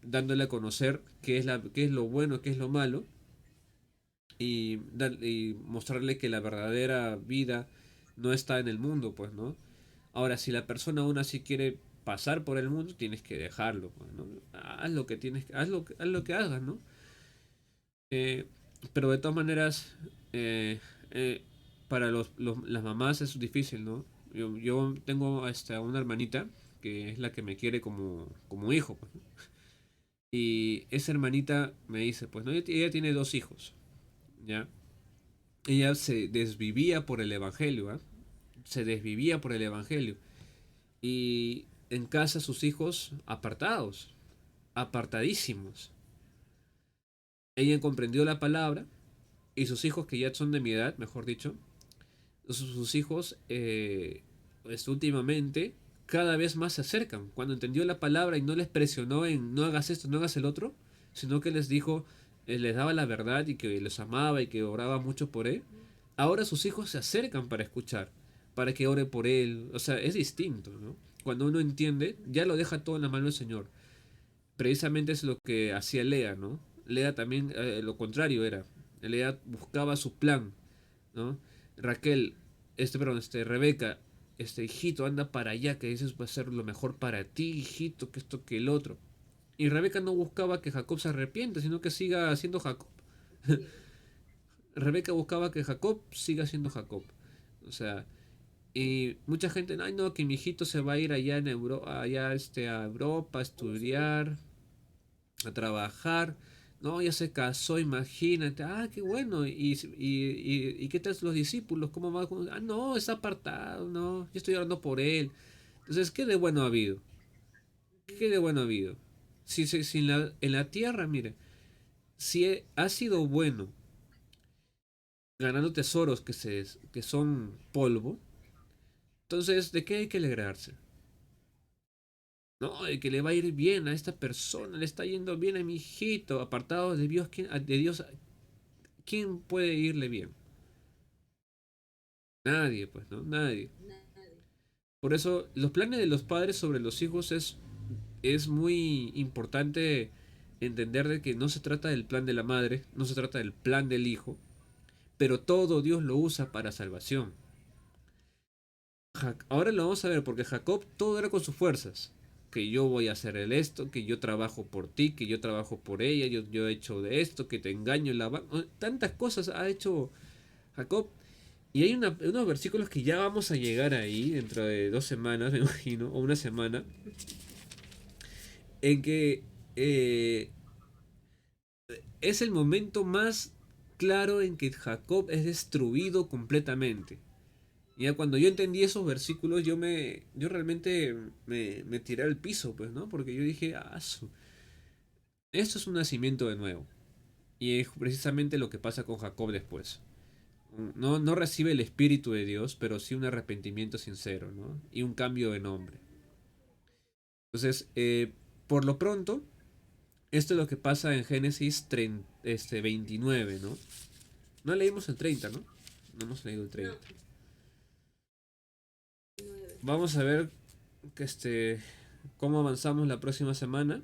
dándole a conocer qué es lo bueno, qué es lo malo, y mostrarle que la verdadera vida no está en el mundo, pues, ¿no? Ahora, si la persona aún así quiere pasar por el mundo, tienes que dejarlo, pues, ¿no? Haz lo que haz lo que hagas, ¿no? Eh, pero de todas maneras, eh, para las mamás es difícil, ¿no? Yo tengo una hermanita que es la que me quiere como hijo, pues, ¿no? Y esa hermanita me dice, pues, ¿no? Ella tiene dos hijos, ¿ya? Ella se desvivía por el Evangelio, ¿ah? Se desvivía por el Evangelio. Y en casa sus hijos apartados, apartadísimos. Ella comprendió la palabra y sus hijos, que ya son de mi edad, mejor dicho, sus hijos, últimamente cada vez más se acercan. Cuando entendió la palabra y no les presionó en no hagas esto, no hagas el otro, sino que les dijo, les daba la verdad y que los amaba y que oraba mucho por él, ahora sus hijos se acercan para escuchar. para que ore por él. O sea, es distinto, ¿no? Cuando uno entiende, ya lo deja todo en la mano del Señor. Precisamente es lo que hacía Lea, ¿no? Lea también, lo contrario era. Lea buscaba su plan, ¿no? Raquel, perdón, Rebeca, hijito, anda para allá, que dices va a ser lo mejor para ti, hijito, que esto, que el otro. Y Rebeca no buscaba que Jacob se arrepienta, sino que siga siendo Jacob. Sí. Rebeca buscaba que Jacob siga siendo Jacob. O sea, y mucha gente, ay no, que mi hijito se va a ir allá en allá a Europa a estudiar, a trabajar. No, ya se casó, imagínate. Ah, qué bueno. ¿Y qué tal los discípulos? ¿Cómo va? Ah, no, está apartado, no. Yo estoy orando por él. Entonces, ¿qué de bueno ha habido? ¿Qué de bueno ha habido? Si en la tierra, mire, si ha sido bueno ganando tesoros que son polvo, entonces, ¿de qué hay que alegrarse? No, de que le va a ir bien a esta persona, le está yendo bien a mi hijito, apartado de Dios, de Dios, ¿quién puede irle bien? Nadie, pues, ¿no? Nadie. Nadie. Por eso, los planes de los padres sobre los hijos es muy importante entender de que no se trata del plan de la madre, no se trata del plan del hijo, pero todo Dios lo usa para salvación. Ahora lo vamos a ver porque Jacob todo era con sus fuerzas. Que yo voy a hacer el esto, que yo trabajo por ti, que yo trabajo por ella, yo he hecho de esto, que te engaño en la tantas cosas ha hecho Jacob. Y hay unos versículos que ya vamos a llegar ahí dentro de 2 semanas, me imagino, o una semana, en que eh, es el momento más claro en que Jacob es destruido completamente. Ya cuando yo entendí esos versículos, yo realmente me tiré al piso, pues, ¿no? Porque yo dije, esto es un nacimiento de nuevo. Y es precisamente lo que pasa con Jacob después. No recibe el Espíritu de Dios, pero sí un arrepentimiento sincero, ¿no? Y un cambio de nombre. Entonces, por lo pronto, esto es lo que pasa en Génesis 29, ¿no? No leímos el 30, ¿no? No hemos leído el No, 30. 9. Vamos a ver que cómo avanzamos la próxima semana.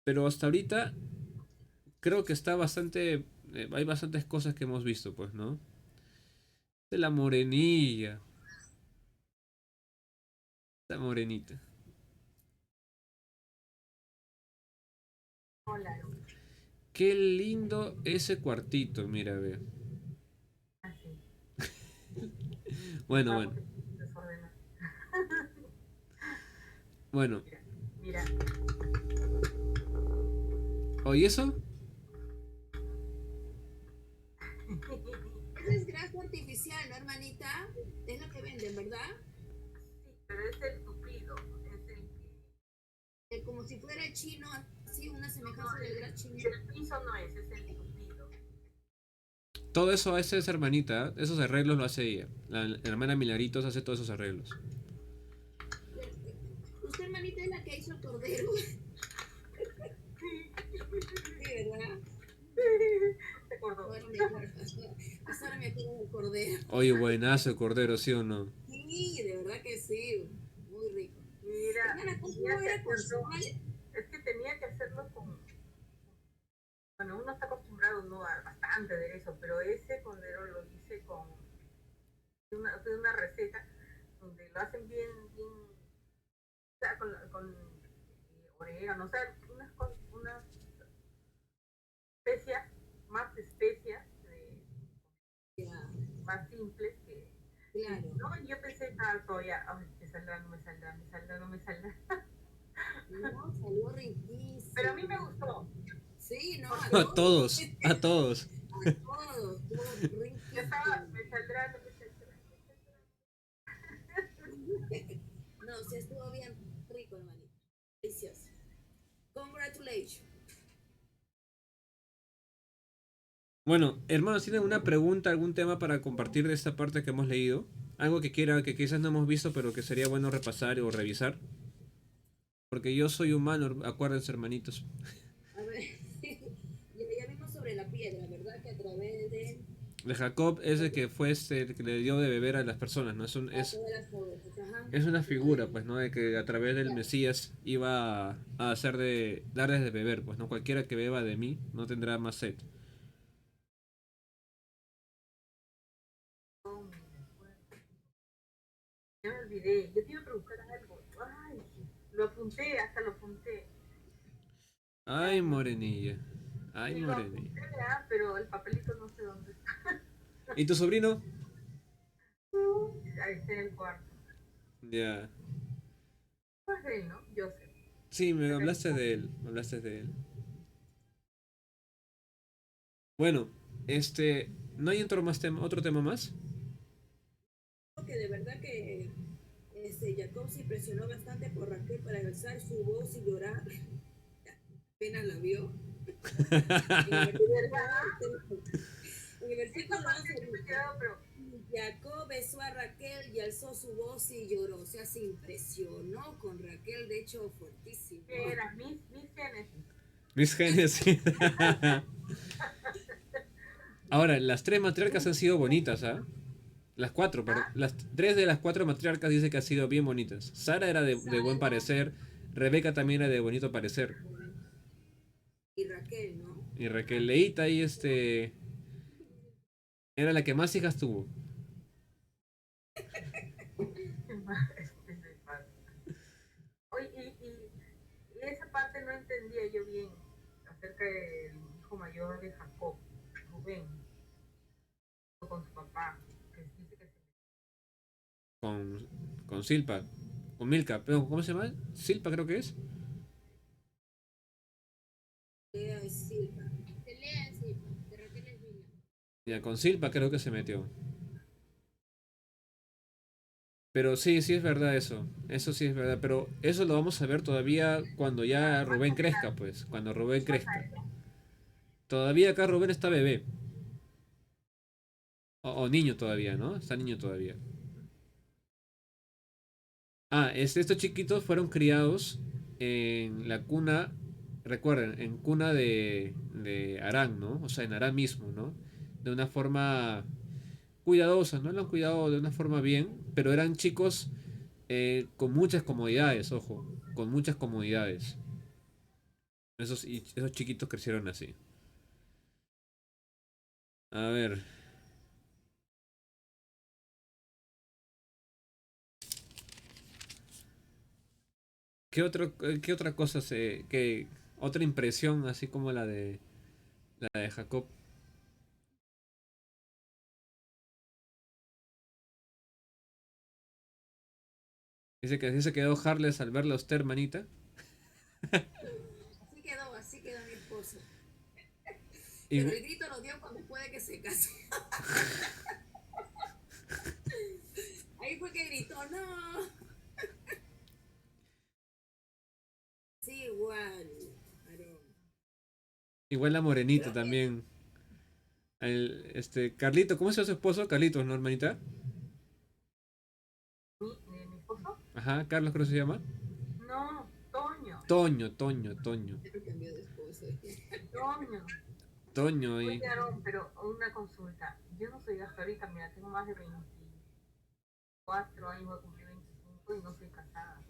Pero hasta ahorita creo que está bastante. Hay bastantes cosas que hemos visto, pues, ¿no? De la morenilla. La morenita. Hola, Qué lindo ese cuartito, mira, ve. así. Bueno, Ah, bueno. porque desordenado. Bueno. Mira, mira. ¿Oye eso? Esa es grasa artificial, ¿no, hermanita? Es lo que venden, ¿verdad? Sí, pero es el tupido, es el que... Como si fuera chino, así una No, semejanza del gran chino. el piso no es el tupido. Todo eso hace esa hermanita. Esos arreglos lo hace ella. La hermana Milaritos hace todos esos arreglos. Usted, hermanita, es la que hizo el cordero. Sí, ¿verdad? ¿Te acordó? Ahora me acuerdo. Hasta ahora me acuerdo del cordero. Oye, buenazo el cordero, ¿sí o no? Sí, de verdad que sí. Muy rico. Mira, Hermana, ¿cómo tenía que era con hacerlo, sal? es que tenía que hacerlo con, bueno, uno está acostumbrado no a bastante de eso, pero ese cordero lo hice con una receta donde lo hacen bien, o sea, con orégano, o sea, unas especias, más especias, Ya, más simples que... claro. No, yo pensé, ah, soya, ay, me saldrá, no me saldrá, me saldrá, no me saldrá. No, salió riquísimo. Pero a mí me gustó, Sí, no, a porque A todos. todos, a todos. A todos. Estuvo yo estaba, riquísimo. me saldrá, no me saldrá. No, sí estuvo bien rico, hermanito. Delicioso. Congratulations. Bueno, hermanos, ¿tienen alguna pregunta, algún tema para compartir de esta parte que hemos leído? Algo que quiera, que quizás no hemos visto, pero que sería bueno repasar o revisar. Porque yo soy humano, acuérdense, hermanitos. A ver, ya vimos sobre la piedra, ¿verdad? Que a través de De Jacob es el que fue el que le dio de beber a las personas, ¿no? a todas las ovejas, ajá. Es una figura, pues, ¿no? De que a través del Ya. Mesías iba a hacer darles de beber, pues, ¿no? Cualquiera que beba de mí no tendrá más sed. Oh, ya me olvidé. Yo te iba a preguntar algo. Ay, lo apunté, hasta lo apunté. Ay, Ay, no. morenilla. Ay, Sí, lo morenilla. apunté, ¿verdad? Pero el papelito no sé dónde está. ¿Y tu sobrino? Ahí está en el cuarto. Ya. Pues de él, ¿no? Yo sé. Sí, me Acá hablaste está. de él. Me hablaste de él. Bueno, ¿no hay otro tema más? Que de verdad que Jacob se impresionó bastante por Raquel para alzar su voz y llorar. Apenas la vio. En el ¿De versículo verdad? 11, en el Esa versículo parte 11 sí me he dice, quedado, pero Jacob besó a Raquel y alzó su voz y lloró. O sea, se impresionó con Raquel, de hecho, fuertísimo. ¿qué era? Miss Genesis. Mis genios, sí. Ahora, las tres matriarcas han sido bonitas, ¿ah? Las cuatro, perdón. ¿Ah? Las tres de las cuatro matriarcas dice que han sido bien bonitas. Sara era de buen Sara parecer. Rebeca también era de bonito parecer. y Raquel, ¿no? Y Raquel Leíta ahí, era la que más hijas tuvo. Oye, y esa parte no entendía yo bien acerca del hijo mayor de Jacob, Rubén, con su papá, que dice que se Con, con Silpa. Con Milka. Pero, ¿cómo se llama? Silpa creo que es. Lea es Silva. De Lea es Silva, de Raquel es Bila. Ya, con Silpa creo que se metió. Pero sí, sí es verdad eso. Eso sí es verdad. Pero eso lo vamos a ver todavía cuando ya más Rubén crezca, adelante, pues. Cuando Rubén más crezca. adelante. Todavía acá Rubén está bebé. O niño todavía, ¿no? Está niño todavía. Ah, estos chiquitos fueron criados en la cuna, recuerden, en cuna de Arán, ¿no? O sea, en Arán mismo, ¿no? De una forma cuidadosa, ¿no? Lo han cuidado de una forma bien, pero eran chicos con muchas comodidades, ojo, con muchas comodidades. Esos chiquitos crecieron así. A ver, qué otra cosa otra impresión así como la de Jacob? Dice que así se quedó Harles al verla a usted, hermanita. Así quedó mi esposo. Pero Y, el grito lo dio cuando puede que se case. Ahí fue que gritó, no. Sí, igual, Aarón. igual la morenita Creo que también. Carlito, ¿cómo se llama su esposo? Carlitos, ¿no, hermanita? Mi esposo, Ajá, Carlos creo que se llama. no, Toño, Toño. se cambió de esposo. Toño. Toño y Oye, Aarón, pero una consulta. Yo no soy hasta ahorita, mira, tengo más de 24 años, voy a cumplir 25 y no soy casada.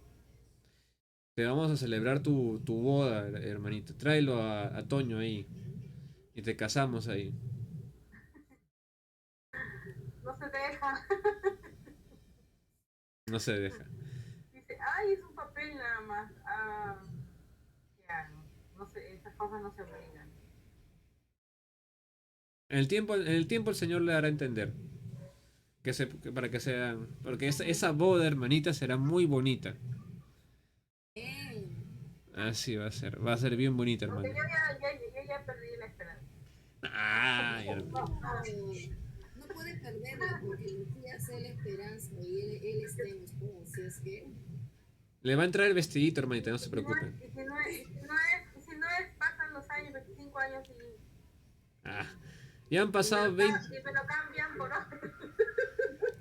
te vamos a celebrar tu boda, hermanito. Tráelo a Toño ahí y te casamos ahí. No se deja. No se deja. Dice, ay, es un papel nada más. Ah, ya, no, no sé, esas cosas no se obligan. En el tiempo el Señor le hará entender para que sean, porque esa boda, hermanita, será muy bonita. Bien. Así va a ser bien bonita, Porque hermano. yo ya perdí la esperanza. Ay, hermano. No, no puede perderla porque el Mesías es la esperanza y él está en usted. Así es que Le va a entrar el vestidito, hermanita, no Y se si no es, preocupen. y si no es, y si no es, y si no es, pasan los años, 25 años Ah, ya han y me pasado lo, 20 y me lo cambian por otro.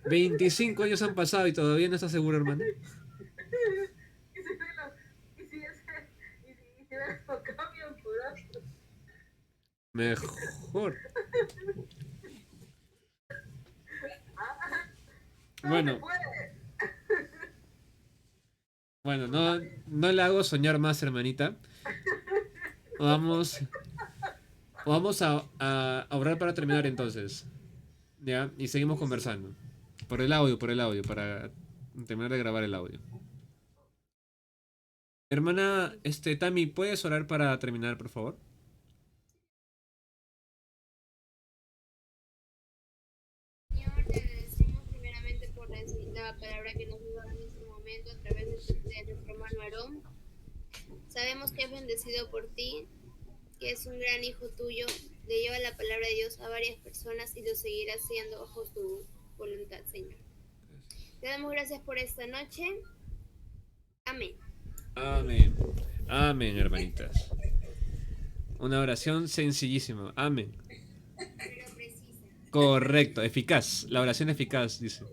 25 años han pasado y todavía no estás seguro, hermana. y si me lo, y si ese, y si me lo cambian por otro. Mejor. Bueno, puede. bueno, no la hago soñar más, hermanita. Vamos, vamos a orar para terminar entonces. ¿Ya? Y seguimos conversando. Por el audio, para terminar de grabar el audio. Hermana, Tami, ¿puedes orar para terminar, por favor? Señor, te agradecemos primeramente por la palabra que nos dio en este momento a través de nuestro hermano Aarón. Sabemos que es bendecido por ti, que es un gran hijo tuyo, le lleva la palabra de Dios a varias personas y lo seguirá haciendo bajo tu voluntad, Señor. Te damos gracias por esta noche. Amén. Amén. Amén, hermanitas. Una oración sencillísima. Amén. Pero precisa. Correcto, eficaz. La oración eficaz, dice.